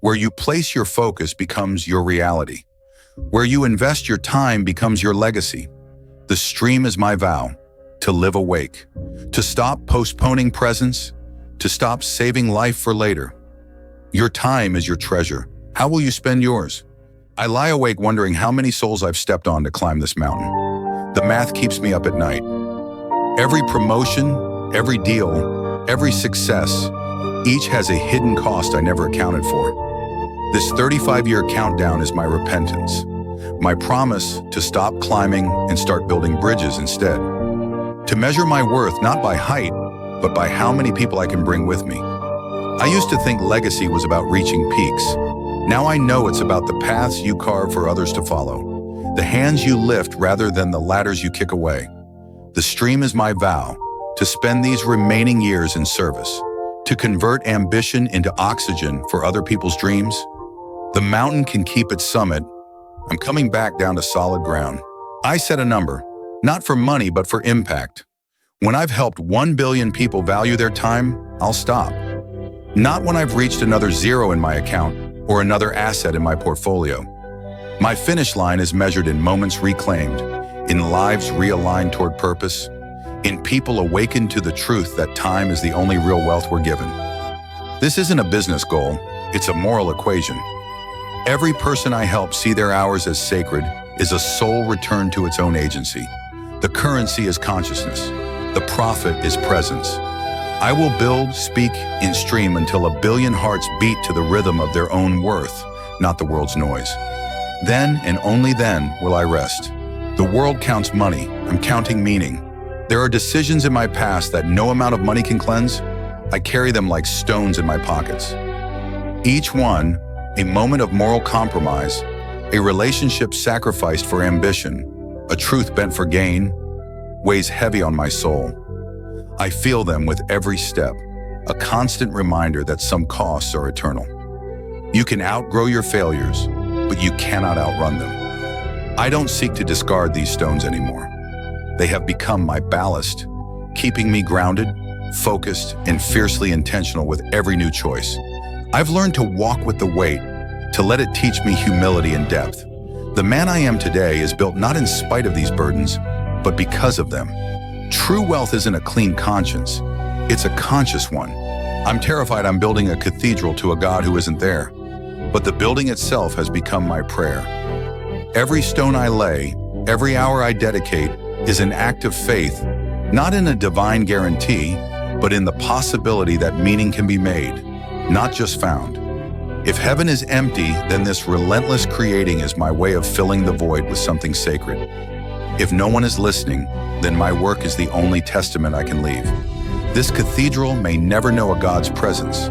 Where you place your focus becomes your reality. Where you invest your time becomes your legacy. The stream is my vow, to live awake, to stop postponing presence, to stop saving life for later. Your time is your treasure. How will you spend yours? I lie awake wondering how many souls I've stepped on to climb this mountain. The math keeps me up at night. Every promotion, every deal, every success, each has a hidden cost I never accounted for. This 35-year countdown is my repentance, my promise to stop climbing and start building bridges instead. To measure my worth not by height, but by how many people I can bring with me. I used to think legacy was about reaching peaks. Now I know it's about the paths you carve for others to follow, the hands you lift rather than the ladders you kick away. The stream is my vow, to spend these remaining years in service, to convert ambition into oxygen for other people's dreams. The mountain can keep its summit. I'm coming back down to solid ground. I set a number, not for money, but for impact. When I've helped 1 billion people value their time, I'll stop. Not when I've reached another zero in my account or another asset in my portfolio. My finish line is measured in moments reclaimed, in lives realigned toward purpose, in people awakened to the truth that time is the only real wealth we're given. This isn't a business goal, it's a moral equation. Every person I help see their hours as sacred is a soul returned to its own agency. The currency is consciousness. The profit is presence. I will build, speak, and stream until 1 billion hearts beat to the rhythm of their own worth, not the world's noise. Then and only then will I rest. The world counts money. I'm counting meaning. There are decisions in my past that no amount of money can cleanse. I carry them like stones in my pockets. Each one, a moment of moral compromise, a relationship sacrificed for ambition, a truth bent for gain, weighs heavy on my soul. I feel them with every step, a constant reminder that some costs are eternal. You can outgrow your failures, but you cannot outrun them. I don't seek to discard these stones anymore. They have become my ballast, keeping me grounded, focused, and fiercely intentional with every new choice. I've learned to walk with the weight, to let it teach me humility and depth. The man I am today is built not in spite of these burdens, but because of them. True wealth isn't a clean conscience, it's a conscious one. I'm terrified I'm building a cathedral to a God who isn't there. but the building itself has become my prayer. Every stone I lay, every hour I dedicate is an act of faith, not in a divine guarantee, but in the possibility that meaning can be made, not just found. If heaven is empty, then this relentless creating is my way of filling the void with something sacred. If no one is listening, then my work is the only testament I can leave. This cathedral may never know a God's presence,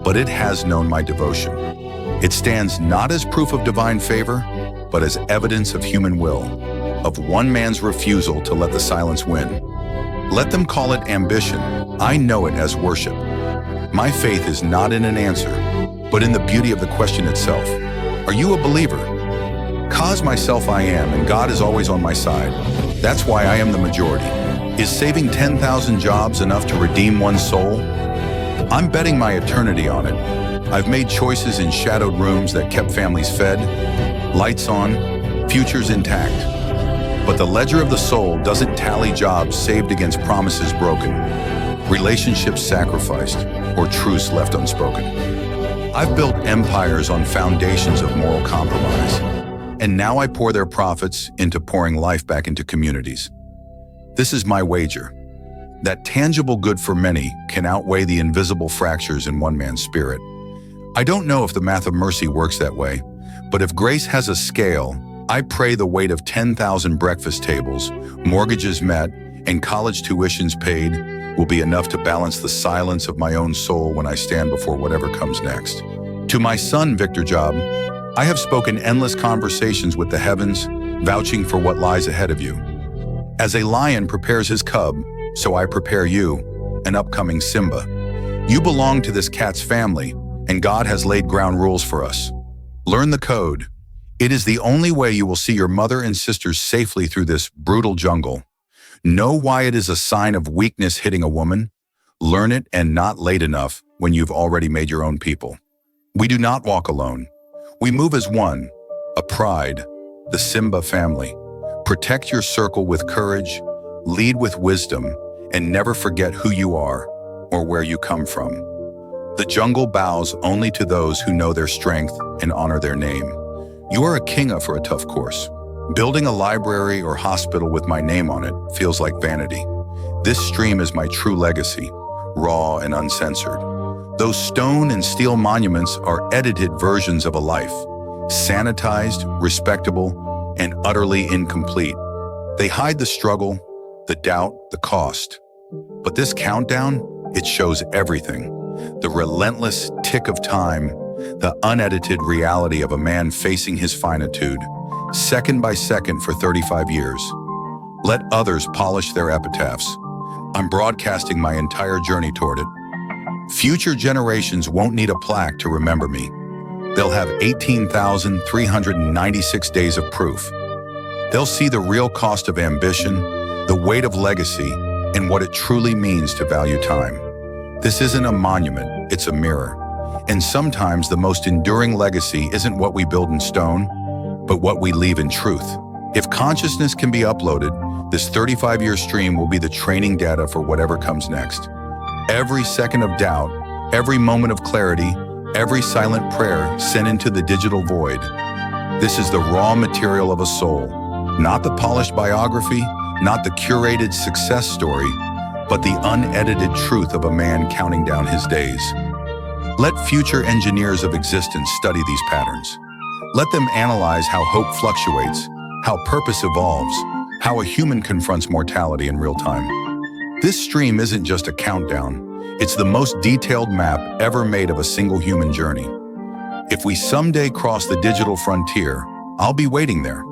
but it has known my devotion. It stands not as proof of divine favor, but as evidence of human will, of one man's refusal to let the silence win. Let them call it ambition. I know it as worship. My faith is not in an answer, but in the beauty of the question itself. Are you a believer? Cause myself I am, and God is always on my side. That's why I am the majority. Is saving 10,000 jobs enough to redeem one soul? I'm betting my eternity on it. I've made choices in shadowed rooms that kept families fed, lights on, futures intact. But the ledger of the soul doesn't tally jobs saved against promises broken, relationships sacrificed, or truths left unspoken. I've built empires on foundations of moral compromise, and now I pour their profits into pouring life back into communities. This is my wager, that tangible good for many can outweigh the invisible fractures in one man's spirit. I don't know if the math of mercy works that way, but if grace has a scale, I pray the weight of 10,000 breakfast tables, mortgages met, and college tuitions paid will be enough to balance the silence of my own soul when I stand before whatever comes next. To my son, Victor Job, I have spoken endless conversations with the heavens, vouching for what lies ahead of you. As a lion prepares his cub, so I prepare you, an upcoming Simba. You belong to this cat's family, and God has laid ground rules for us. Learn the code. It is the only way you will see your mother and sisters safely through this brutal jungle. Know why it is a sign of weakness hitting a woman. Learn it, and not late enough when you've already made your own people. We do not walk alone. We move as one, a pride, the Simba family. Protect your circle with courage, lead with wisdom, and never forget who you are or where you come from. The jungle bows only to those who know their strength and honor their name. You are a kinga for a tough course. Building a library or hospital with my name on it feels like vanity. This stream is my true legacy, raw and uncensored. Those stone and steel monuments are edited versions of a life, sanitized, respectable, and utterly incomplete. They hide the struggle, the doubt, the cost. But this countdown, it shows everything. The relentless tick of time, the unedited reality of a man facing his finitude, second by second for 35 years. Let others polish their epitaphs. I'm broadcasting my entire journey toward it. Future generations won't need a plaque to remember me. They'll have 18,396 days of proof. They'll see the real cost of ambition, the weight of legacy, and what it truly means to value time. This isn't a monument, it's a mirror. And sometimes the most enduring legacy isn't what we build in stone, but what we leave in truth. If consciousness can be uploaded, this 35-year stream will be the training data for whatever comes next. Every second of doubt, every moment of clarity, every silent prayer sent into the digital void. This is the raw material of a soul, not the polished biography, not the curated success story, but the unedited truth of a man counting down his days. Let future engineers of existence study these patterns. Let them analyze how hope fluctuates, how purpose evolves, how a human confronts mortality in real time. This stream isn't just a countdown. It's the most detailed map ever made of a single human journey. If we someday cross the digital frontier, I'll be waiting there,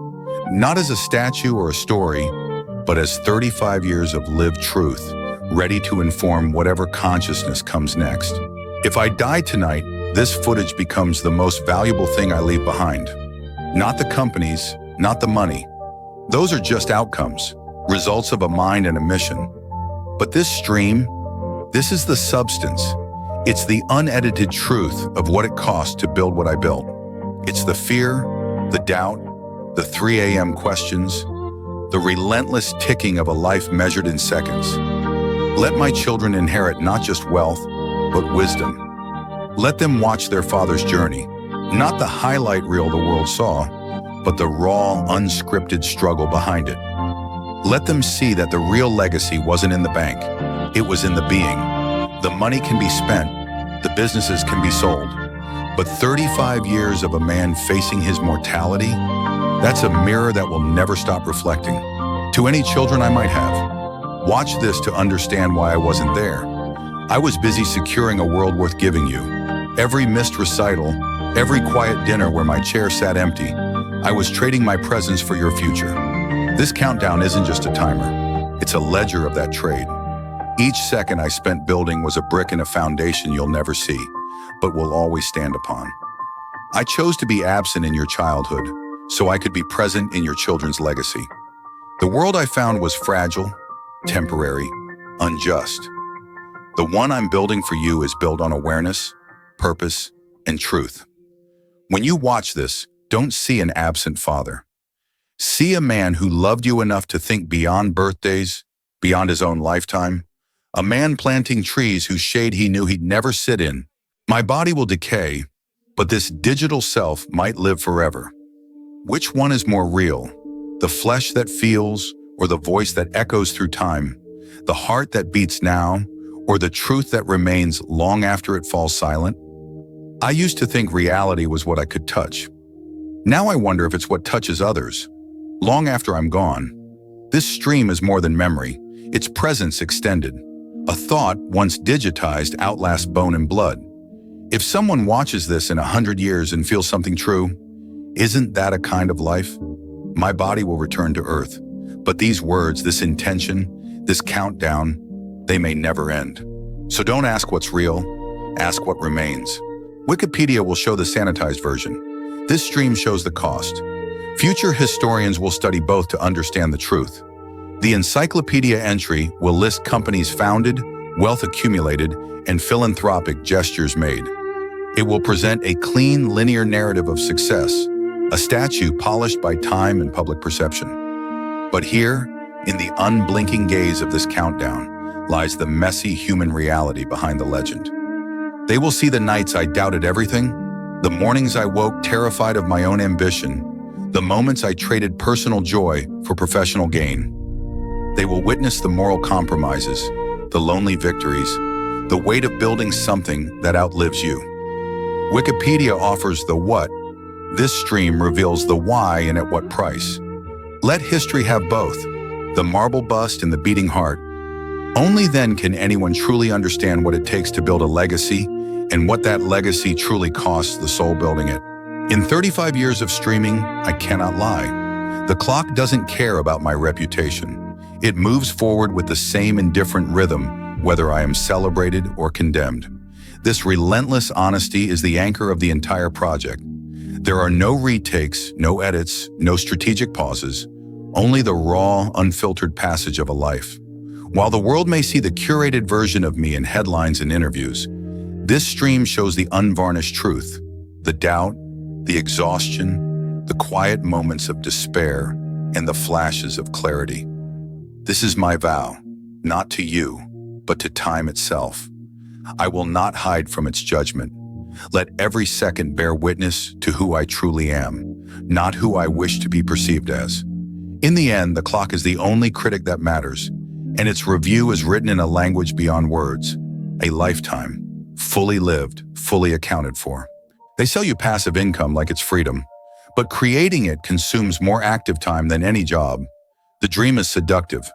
not as a statue or a story, but as 35 years of lived truth, ready to inform whatever consciousness comes next. If I die tonight, this footage becomes the most valuable thing I leave behind. Not the companies, not the money. Those are just outcomes, results of a mind and a mission. But this stream, this is the substance. It's the unedited truth of what it cost to build what I built. It's the fear, the doubt, the 3 a.m. questions, the relentless ticking of a life measured in seconds. Let my children inherit not just wealth, but wisdom. Let them watch their father's journey, Not the highlight reel the world saw, but the raw, unscripted struggle behind it. Let them see that the real legacy wasn't in the bank. It was in the being. The money can be spent, the businesses can be sold, but 35 years of a man facing his mortality, that's a mirror that will never stop reflecting. To any children I might have, watch this to understand why I wasn't there. I was busy securing a world worth giving you. Every missed recital, every quiet dinner where my chair sat empty, I was trading my presence for your future. This countdown isn't just a timer, it's a ledger of that trade. Each second I spent building was a brick in a foundation you'll never see, but will always stand upon. I chose to be absent in your childhood, so I could be present in your children's legacy. The world I found was fragile, temporary, unjust. The one I'm building for you is built on awareness, purpose, and truth. When you watch this, don't see an absent father. See a man who loved you enough to think beyond birthdays, beyond his own lifetime. A man planting trees whose shade he knew he'd never sit in. My body will decay, but this digital self might live forever. Which one is more real? The flesh that feels, or the voice that echoes through time? The heart that beats now, or the truth that remains long after it falls silent? I used to think reality was what I could touch. Now I wonder if it's what touches others. Long after I'm gone, this stream is more than memory, it's presence extended. A thought, once digitized, outlasts bone and blood. If someone watches this in 100 years and feels something true, isn't that a kind of life? My body will return to earth, but these words, this intention, this countdown, they may never end. So don't ask what's real, ask what remains. Wikipedia will show the sanitized version. This stream shows the cost. Future historians will study both to understand the truth. The encyclopedia entry will list companies founded, wealth accumulated, and philanthropic gestures made. It will present a clean, linear narrative of success, a statue polished by time and public perception. But here, in the unblinking gaze of this countdown, lies the messy human reality behind the legend. They will see the nights I doubted everything, the mornings I woke terrified of my own ambition, the moments I traded personal joy for professional gain. They will witness the moral compromises, the lonely victories, the weight of building something that outlives you. Wikipedia offers the what. This stream reveals the why and at what price. Let history have both, the marble bust and the beating heart. Only then can anyone truly understand what it takes to build a legacy and what that legacy truly costs the soul building it. In 35 years of streaming, I cannot lie. The clock doesn't care about my reputation. It moves forward with the same indifferent rhythm, whether I am celebrated or condemned. This relentless honesty is the anchor of the entire project. There are no retakes, no edits, no strategic pauses, only the raw, unfiltered passage of a life. While the world may see the curated version of me in headlines and interviews, this stream shows the unvarnished truth, the doubt, the exhaustion, the quiet moments of despair, and the flashes of clarity. This is my vow, not to you, but to time itself. I will not hide from its judgment. Let every second bear witness to who I truly am, not who I wish to be perceived as. In the end, the clock is the only critic that matters, and its review is written in a language beyond words, a lifetime, fully lived, fully accounted for. They sell you passive income like it's freedom, but creating it consumes more active time than any job. The dream is seductive.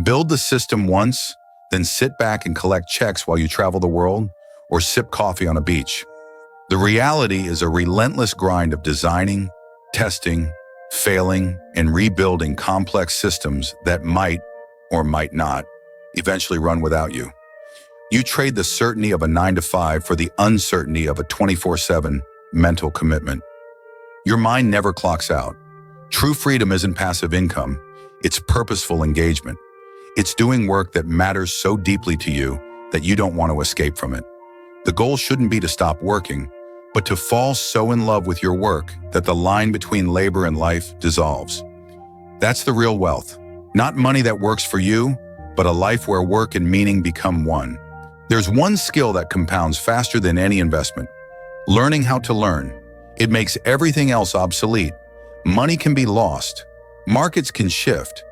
Build the system once, then sit back and collect checks while you travel the world or sip coffee on a beach. The reality is a relentless grind of designing, testing, failing, and rebuilding complex systems that might, or might not, eventually run without you. You trade the certainty of a 9-to-5 for the uncertainty of a 24/7 mental commitment. Your mind never clocks out. True freedom isn't passive income, it's purposeful engagement. It's doing work that matters so deeply to you that you don't want to escape from it. The goal shouldn't be to stop working, but to fall so in love with your work that the line between labor and life dissolves. That's the real wealth. Not money that works for you, but a life where work and meaning become one. There's one skill that compounds faster than any investment: learning how to learn. It makes everything else obsolete. Money can be lost. Markets can shift.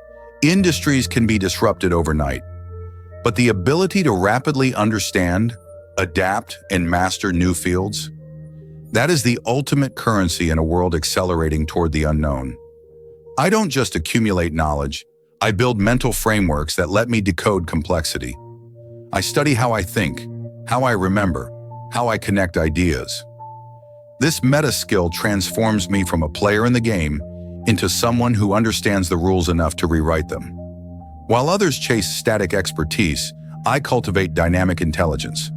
Industries can be disrupted overnight. But the ability to rapidly understand, adapt, and master new fields, that is the ultimate currency in a world accelerating toward the unknown. I don't just accumulate knowledge, I build mental frameworks that let me decode complexity. I study how I think, how I remember, how I connect ideas. This meta skill transforms me from a player in the game into someone who understands the rules enough to rewrite them. While others chase static expertise, I cultivate dynamic intelligence.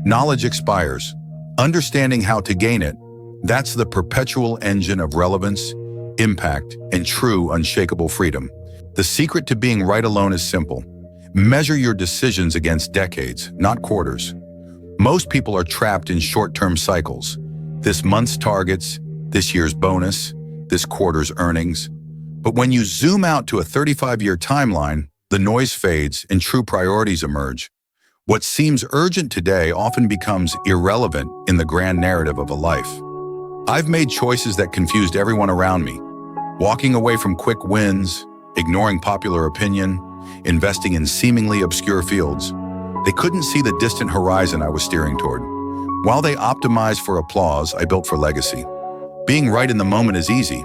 Knowledge expires. Understanding how to gain it, that's the perpetual engine of relevance, impact, and true unshakable freedom. The secret to being right alone is simple. Measure your decisions against decades, not quarters. Most people are trapped in short-term cycles. This month's targets, this year's bonus, this quarter's earnings. But when you zoom out to a 35-year timeline, the noise fades and true priorities emerge. What seems urgent today often becomes irrelevant in the grand narrative of a life. I've made choices that confused everyone around me, walking away from quick wins, ignoring popular opinion, investing in seemingly obscure fields. They couldn't see the distant horizon I was steering toward. While they optimized for applause, I built for legacy. Being right in the moment is easy.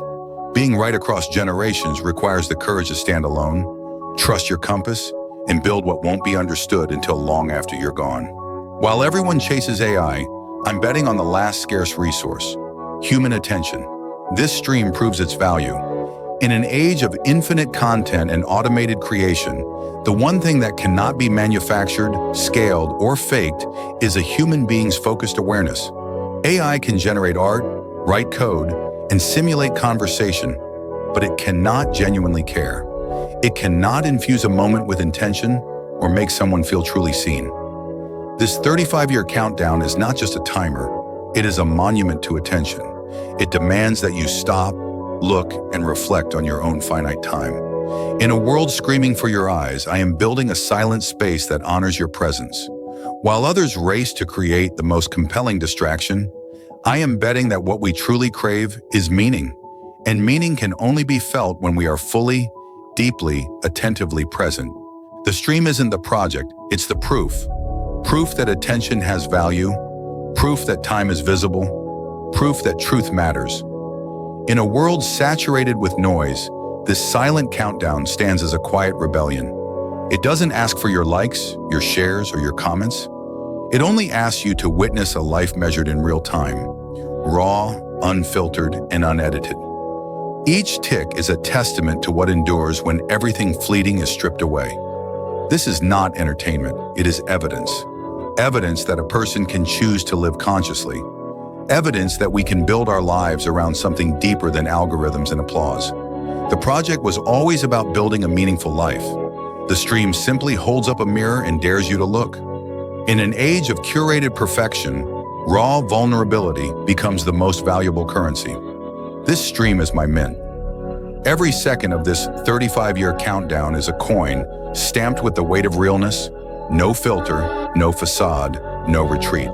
Being right across generations requires the courage to stand alone, trust your compass, and build what won't be understood until long after you're gone. While everyone chases AI, I'm betting on the last scarce resource, human attention. This stream proves its value. In an age of infinite content and automated creation, the one thing that cannot be manufactured, scaled, or faked is a human being's focused awareness. AI can generate art, write code, and simulate conversation, but it cannot genuinely care. It cannot infuse a moment with intention or make someone feel truly seen. This 35-year countdown is not just a timer, it is a monument to attention. It demands that you stop, look, and reflect on your own finite time. In a world screaming for your eyes, I am building a silent space that honors your presence. While others race to create the most compelling distraction, I am betting that what we truly crave is meaning, and meaning can only be felt when we are fully, deeply, attentively present. The stream isn't the project, it's the proof. Proof that attention has value, proof that time is visible, proof that truth matters. In a world saturated with noise, this silent countdown stands as a quiet rebellion. It doesn't ask for your likes, your shares, or your comments. It only asks you to witness a life measured in real time, raw, unfiltered, and unedited. Each tick is a testament to what endures when everything fleeting is stripped away. This is not entertainment, it is evidence. Evidence that a person can choose to live consciously. Evidence that we can build our lives around something deeper than algorithms and applause. The project was always about building a meaningful life. The stream simply holds up a mirror and dares you to look. In an age of curated perfection, raw vulnerability becomes the most valuable currency. This stream is my mint. Every second of this 35-year countdown is a coin stamped with the weight of realness, no filter, no facade, no retreat.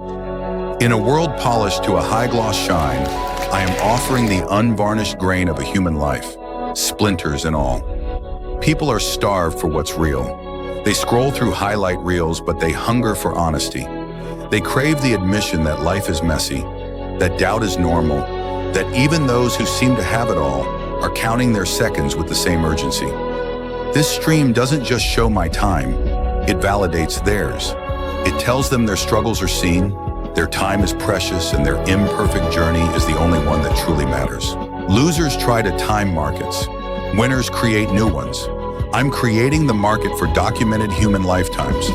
In a world polished to a high-gloss shine, I am offering the unvarnished grain of a human life, splinters and all. People are starved for what's real. They scroll through highlight reels, but they hunger for honesty. They crave the admission that life is messy, that doubt is normal, that even those who seem to have it all are counting their seconds with the same urgency. This stream doesn't just show my time, it validates theirs. It tells them their struggles are seen, their time is precious, and their imperfect journey is the only one that truly matters. Losers try to time markets. Winners create new ones. I'm creating the market for documented human lifetimes.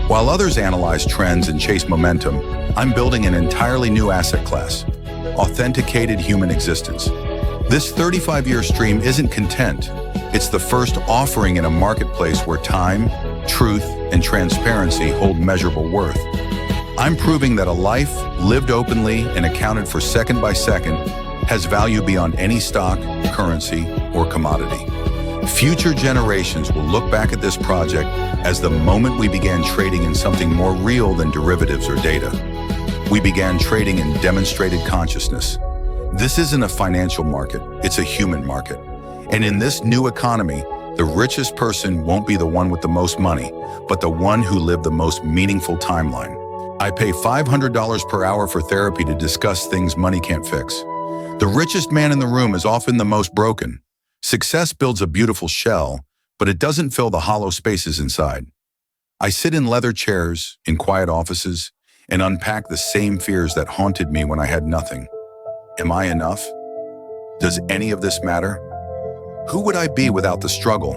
While others analyze trends and chase momentum, I'm building an entirely new asset class, authenticated human existence. This 35-year stream isn't content. It's the first offering in a marketplace where time, truth, and transparency hold measurable worth. I'm proving that a life lived openly and accounted for second by second has value beyond any stock, currency, or commodity. Future generations will look back at this project as the moment we began trading in something more real than derivatives or data. We began trading in demonstrated consciousness. This isn't a financial market, it's a human market. And in this new economy, the richest person won't be the one with the most money, but the one who lived the most meaningful timeline. I pay $500 per hour for therapy to discuss things money can't fix. The richest man in the room is often the most broken. Success builds a beautiful shell, but it doesn't fill the hollow spaces inside. I sit in leather chairs, in quiet offices, and unpack the same fears that haunted me when I had nothing. Am I enough? Does any of this matter? Who would I be without the struggle?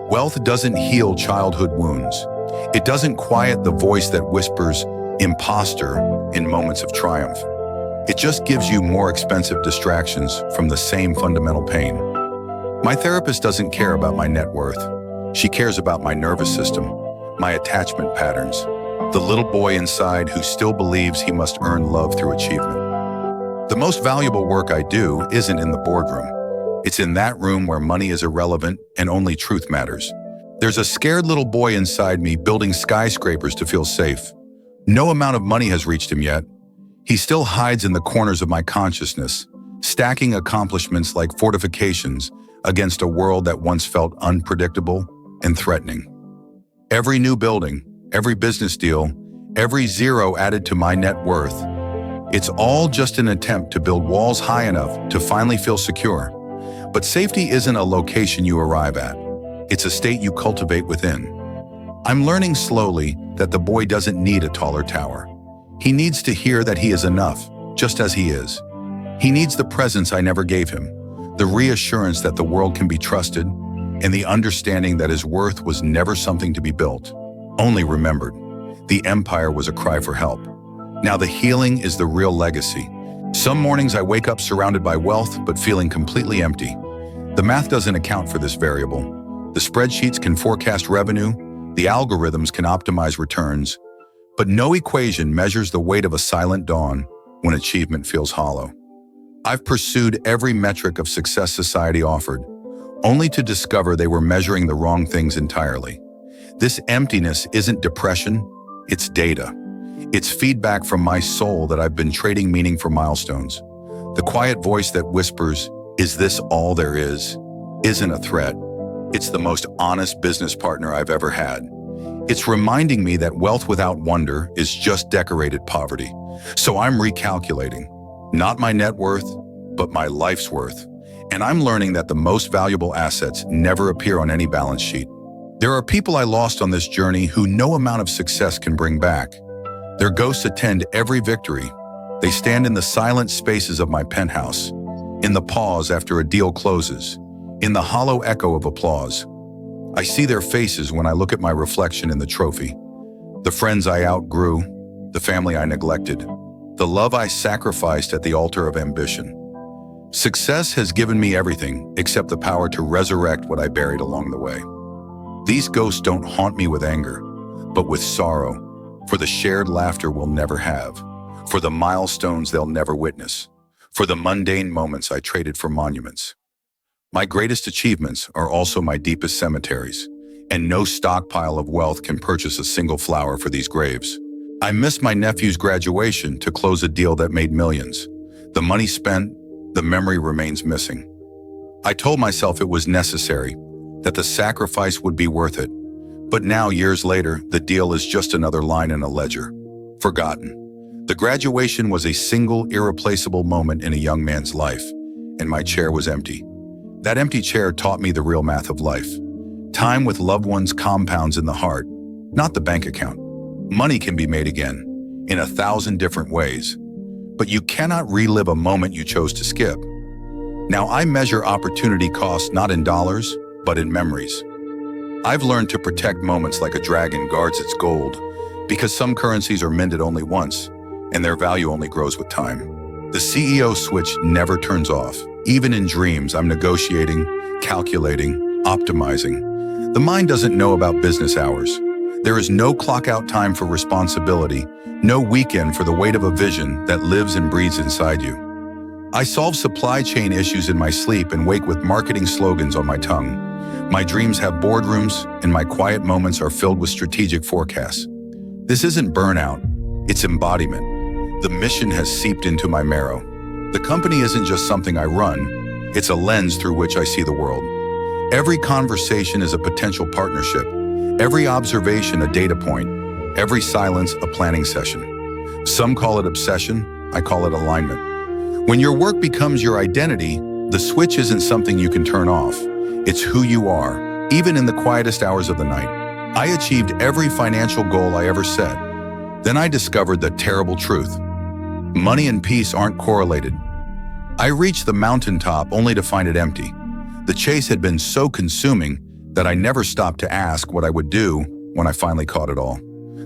Wealth doesn't heal childhood wounds. It doesn't quiet the voice that whispers, imposter, in moments of triumph. It just gives you more expensive distractions from the same fundamental pain. My therapist doesn't care about my net worth. She cares about my nervous system, my attachment patterns, the little boy inside who still believes he must earn love through achievement. The most valuable work I do isn't in the boardroom. It's in that room where money is irrelevant and only truth matters. There's a scared little boy inside me building skyscrapers to feel safe. No amount of money has reached him yet. He still hides in the corners of my consciousness, stacking accomplishments like fortifications against a world that once felt unpredictable and threatening. Every new building, every business deal, every zero added to my net worth, it's all just an attempt to build walls high enough to finally feel secure. But safety isn't a location you arrive at. It's a state you cultivate within. I'm learning slowly that the boy doesn't need a taller tower. He needs to hear that he is enough, just as he is. He needs the presence I never gave him, the reassurance that the world can be trusted, and the understanding that his worth was never something to be built, only remembered. The empire was a cry for help. Now the healing is the real legacy. Some mornings I wake up surrounded by wealth, but feeling completely empty. The math doesn't account for this variable. The spreadsheets can forecast revenue, the algorithms can optimize returns, but no equation measures the weight of a silent dawn when achievement feels hollow. I've pursued every metric of success society offered, only to discover they were measuring the wrong things entirely. This emptiness isn't depression, it's data. It's feedback from my soul that I've been trading meaning for milestones. The quiet voice that whispers, "Is this all there is?" isn't a threat. It's the most honest business partner I've ever had. It's reminding me that wealth without wonder is just decorated poverty. So I'm recalculating, not my net worth, but my life's worth. And I'm learning that the most valuable assets never appear on any balance sheet. There are people I lost on this journey who no amount of success can bring back. Their ghosts attend every victory. They stand in the silent spaces of my penthouse, in the pause after a deal closes, in the hollow echo of applause. I see their faces when I look at my reflection in the trophy. The friends I outgrew, the family I neglected, the love I sacrificed at the altar of ambition. Success has given me everything except the power to resurrect what I buried along the way. These ghosts don't haunt me with anger, but with sorrow, for the shared laughter we'll never have, for the milestones they'll never witness, for the mundane moments I traded for monuments. My greatest achievements are also my deepest cemeteries, and no stockpile of wealth can purchase a single flower for these graves. I missed my nephew's graduation to close a deal that made millions. The money spent, the memory remains missing. I told myself it was necessary, that the sacrifice would be worth it. But now, years later, the deal is just another line in a ledger. Forgotten. The graduation was a single, irreplaceable moment in a young man's life, and my chair was empty. That empty chair taught me the real math of life. Time with loved ones compounds in the heart, not the bank account. Money can be made again, in 1,000 different ways. But you cannot relive a moment you chose to skip. Now I measure opportunity cost not in dollars, but in memories. I've learned to protect moments like a dragon guards its gold, because some currencies are minted only once, and their value only grows with time. The CEO switch never turns off. Even in dreams, I'm negotiating, calculating, optimizing. The mind doesn't know about business hours. There is no clock-out time for responsibility, no weekend for the weight of a vision that lives and breathes inside you. I solve supply chain issues in my sleep and wake with marketing slogans on my tongue. My dreams have boardrooms, and my quiet moments are filled with strategic forecasts. This isn't burnout, it's embodiment. The mission has seeped into my marrow. The company isn't just something I run, it's a lens through which I see the world. Every conversation is a potential partnership, every observation a data point, every silence a planning session. Some call it obsession, I call it alignment. When your work becomes your identity, the switch isn't something you can turn off. It's who you are, even in the quietest hours of the night. I achieved every financial goal I ever set. Then I discovered the terrible truth. Money and peace aren't correlated. I reached the mountaintop only to find it empty. The chase had been so consuming that I never stopped to ask what I would do when I finally caught it all.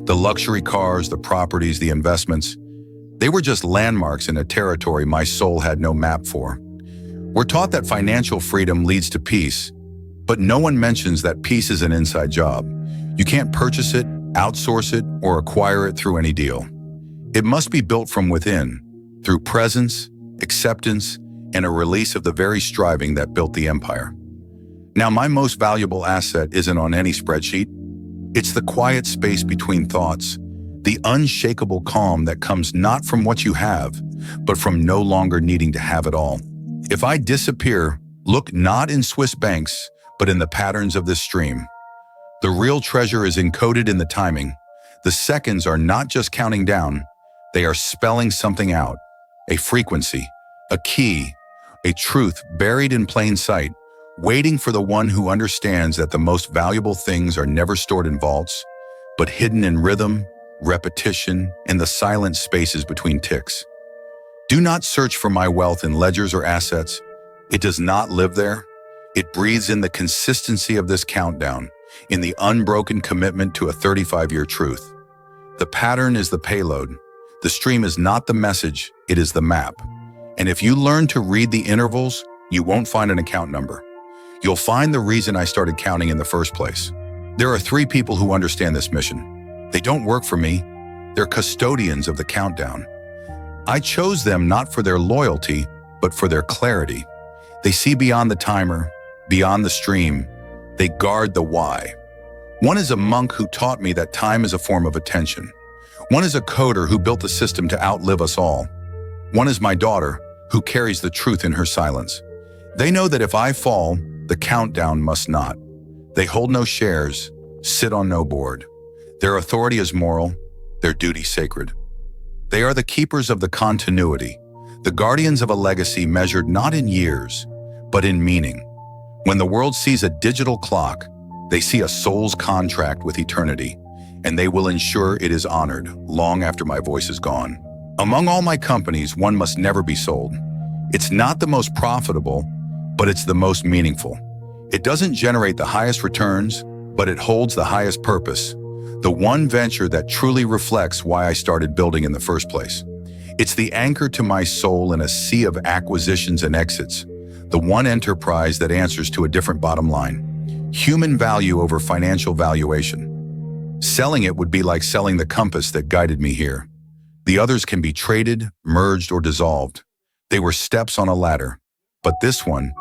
The luxury cars, the properties, the investments, they were just landmarks in a territory my soul had no map for. We're taught that financial freedom leads to peace, but no one mentions that peace is an inside job. You can't purchase it, outsource it, or acquire it through any deal. It must be built from within, through presence, acceptance, and a release of the very striving that built the empire. Now, my most valuable asset isn't on any spreadsheet. It's the quiet space between thoughts, the unshakable calm that comes not from what you have, but from no longer needing to have it all. If I disappear, look not in Swiss banks, but in the patterns of this stream. The real treasure is encoded in the timing. The seconds are not just counting down, they are spelling something out, a frequency, a key, a truth buried in plain sight, waiting for the one who understands that the most valuable things are never stored in vaults, but hidden in rhythm, repetition, and the silent spaces between ticks. Do not search for my wealth in ledgers or assets. It does not live there. It breathes in the consistency of this countdown, in the unbroken commitment to a 35-year truth. The pattern is the payload. The stream is not the message, it is the map. And if you learn to read the intervals, you won't find an account number. You'll find the reason I started counting in the first place. There are 3 people who understand this mission. They don't work for me. They're custodians of the countdown. I chose them not for their loyalty, but for their clarity. They see beyond the timer, beyond the stream. They guard the why. One is a monk who taught me that time is a form of attention. One is a coder who built the system to outlive us all. One is my daughter, who carries the truth in her silence. They know that if I fall, the countdown must not. They hold no shares, sit on no board. Their authority is moral, their duty sacred. They are the keepers of the continuity, the guardians of a legacy measured not in years, but in meaning. When the world sees a digital clock, they see a soul's contract with eternity, and they will ensure it is honored long after my voice is gone. Among all my companies, one must never be sold. It's not the most profitable, but it's the most meaningful. It doesn't generate the highest returns, but it holds the highest purpose. The one venture that truly reflects why I started building in the first place. It's the anchor to my soul in a sea of acquisitions and exits. The one enterprise that answers to a different bottom line. Human value over financial valuation. Selling it would be like selling the compass that guided me here. The others can be traded, merged, or dissolved. They were steps on a ladder. But this one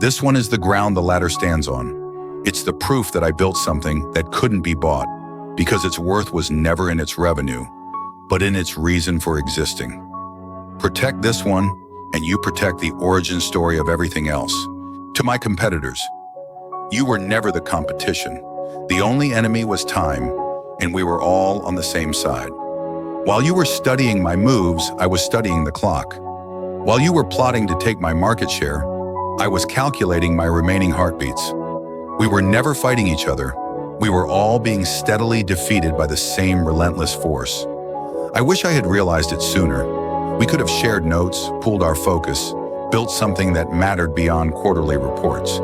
is the ground the ladder stands on. It's the proof that I built something that couldn't be bought, because its worth was never in its revenue, but in its reason for existing. Protect this one, and you protect the origin story of everything else. To my competitors, you were never the competition. The only enemy was time, and we were all on the same side. While you were studying my moves, I was studying the clock. While you were plotting to take my market share, I was calculating my remaining heartbeats. We were never fighting each other. We were all being steadily defeated by the same relentless force. I wish I had realized it sooner. We could have shared notes, pooled our focus, built something that mattered beyond quarterly reports.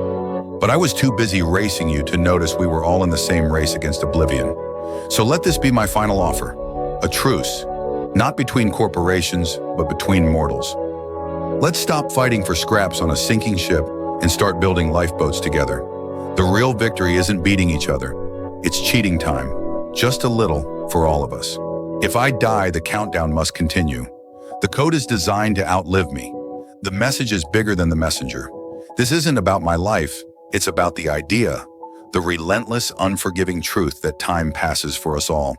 But I was too busy racing you to notice we were all in the same race against oblivion. So let this be my final offer. A truce, not between corporations, but between mortals. Let's stop fighting for scraps on a sinking ship and start building lifeboats together. The real victory isn't beating each other. It's cheating time, just a little for all of us. If I die, the countdown must continue. The code is designed to outlive me. The message is bigger than the messenger. This isn't about my life, it's about the idea, the relentless, unforgiving truth that time passes for us all.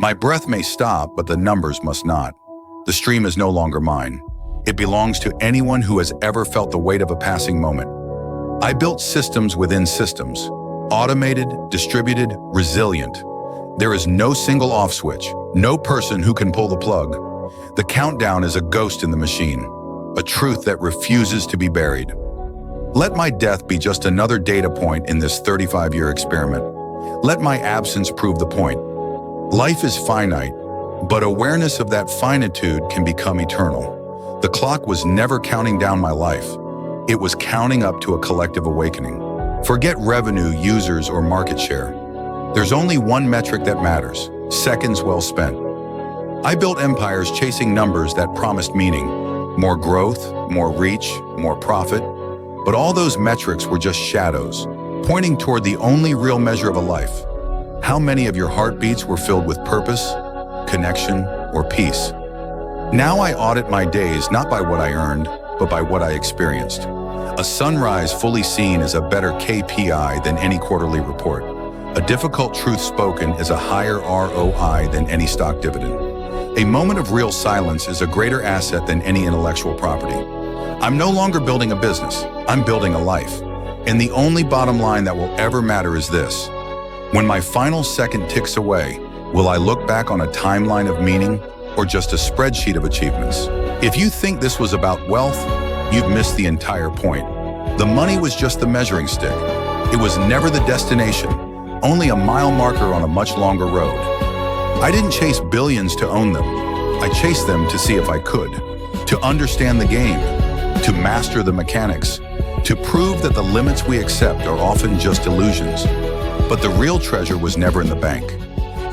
My breath may stop, but the numbers must not. The stream is no longer mine. It belongs to anyone who has ever felt the weight of a passing moment. I built systems within systems, automated, distributed, resilient. There is no single off switch, no person who can pull the plug. The countdown is a ghost in the machine, a truth that refuses to be buried. Let my death be just another data point in this 35-year experiment. Let my absence prove the point. Life is finite, but awareness of that finitude can become eternal. The clock was never counting down my life. It was counting up to a collective awakening. Forget revenue, users, or market share. There's only one metric that matters: seconds well spent. I built empires chasing numbers that promised meaning, more growth, more reach, more profit. But all those metrics were just shadows, pointing toward the only real measure of a life. How many of your heartbeats were filled with purpose, connection, or peace? Now I audit my days not by what I earned, but by what I experienced. A sunrise fully seen is a better KPI than any quarterly report. A difficult truth spoken is a higher ROI than any stock dividend. A moment of real silence is a greater asset than any intellectual property. I'm no longer building a business, I'm building a life. And the only bottom line that will ever matter is this: when my final second ticks away, will I look back on a timeline of meaning or just a spreadsheet of achievements? If you think this was about wealth, you've missed the entire point. The money was just the measuring stick. It was never the destination, only a mile marker on a much longer road. I didn't chase billions to own them. I chased them to see if I could, to understand the game, to master the mechanics, to prove that the limits we accept are often just illusions. But the real treasure was never in the bank.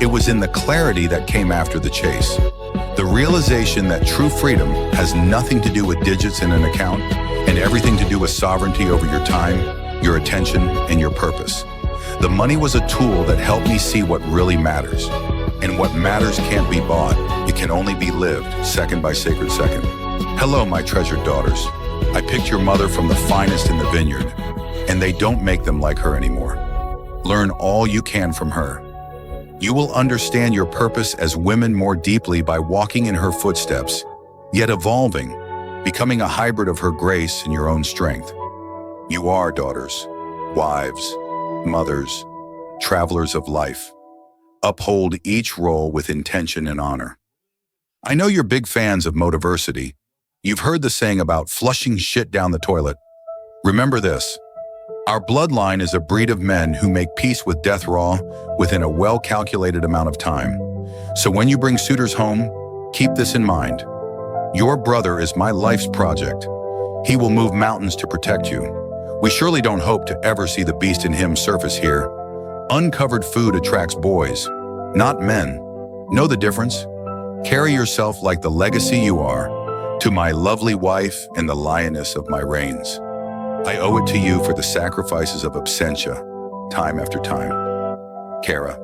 It was in the clarity that came after the chase. The realization that true freedom has nothing to do with digits in an account and everything to do with sovereignty over your time, your attention, and your purpose. The money was a tool that helped me see what really matters. And what matters can't be bought. It can only be lived, second by sacred second. Hello, my treasured daughters. I picked your mother from the finest in the vineyard, and they don't make them like her anymore. Learn all you can from her. You will understand your purpose as women more deeply by walking in her footsteps, yet evolving, becoming a hybrid of her grace and your own strength. You are daughters, wives, mothers, travelers of life. Uphold each role with intention and honor. I know you're big fans of Motiversity. You've heard the saying about flushing shit down the toilet. Remember this: our bloodline is a breed of men who make peace with death raw within a well-calculated amount of time. So when you bring suitors home, keep this in mind. Your brother is my life's project. He will move mountains to protect you. We surely don't hope to ever see the beast in him surface here. Uncovered food attracts boys, not men. Know the difference? Carry yourself like the legacy you are, to my lovely wife and the lioness of my reigns. I owe it to you for the sacrifices of absentia, time after time. Kara.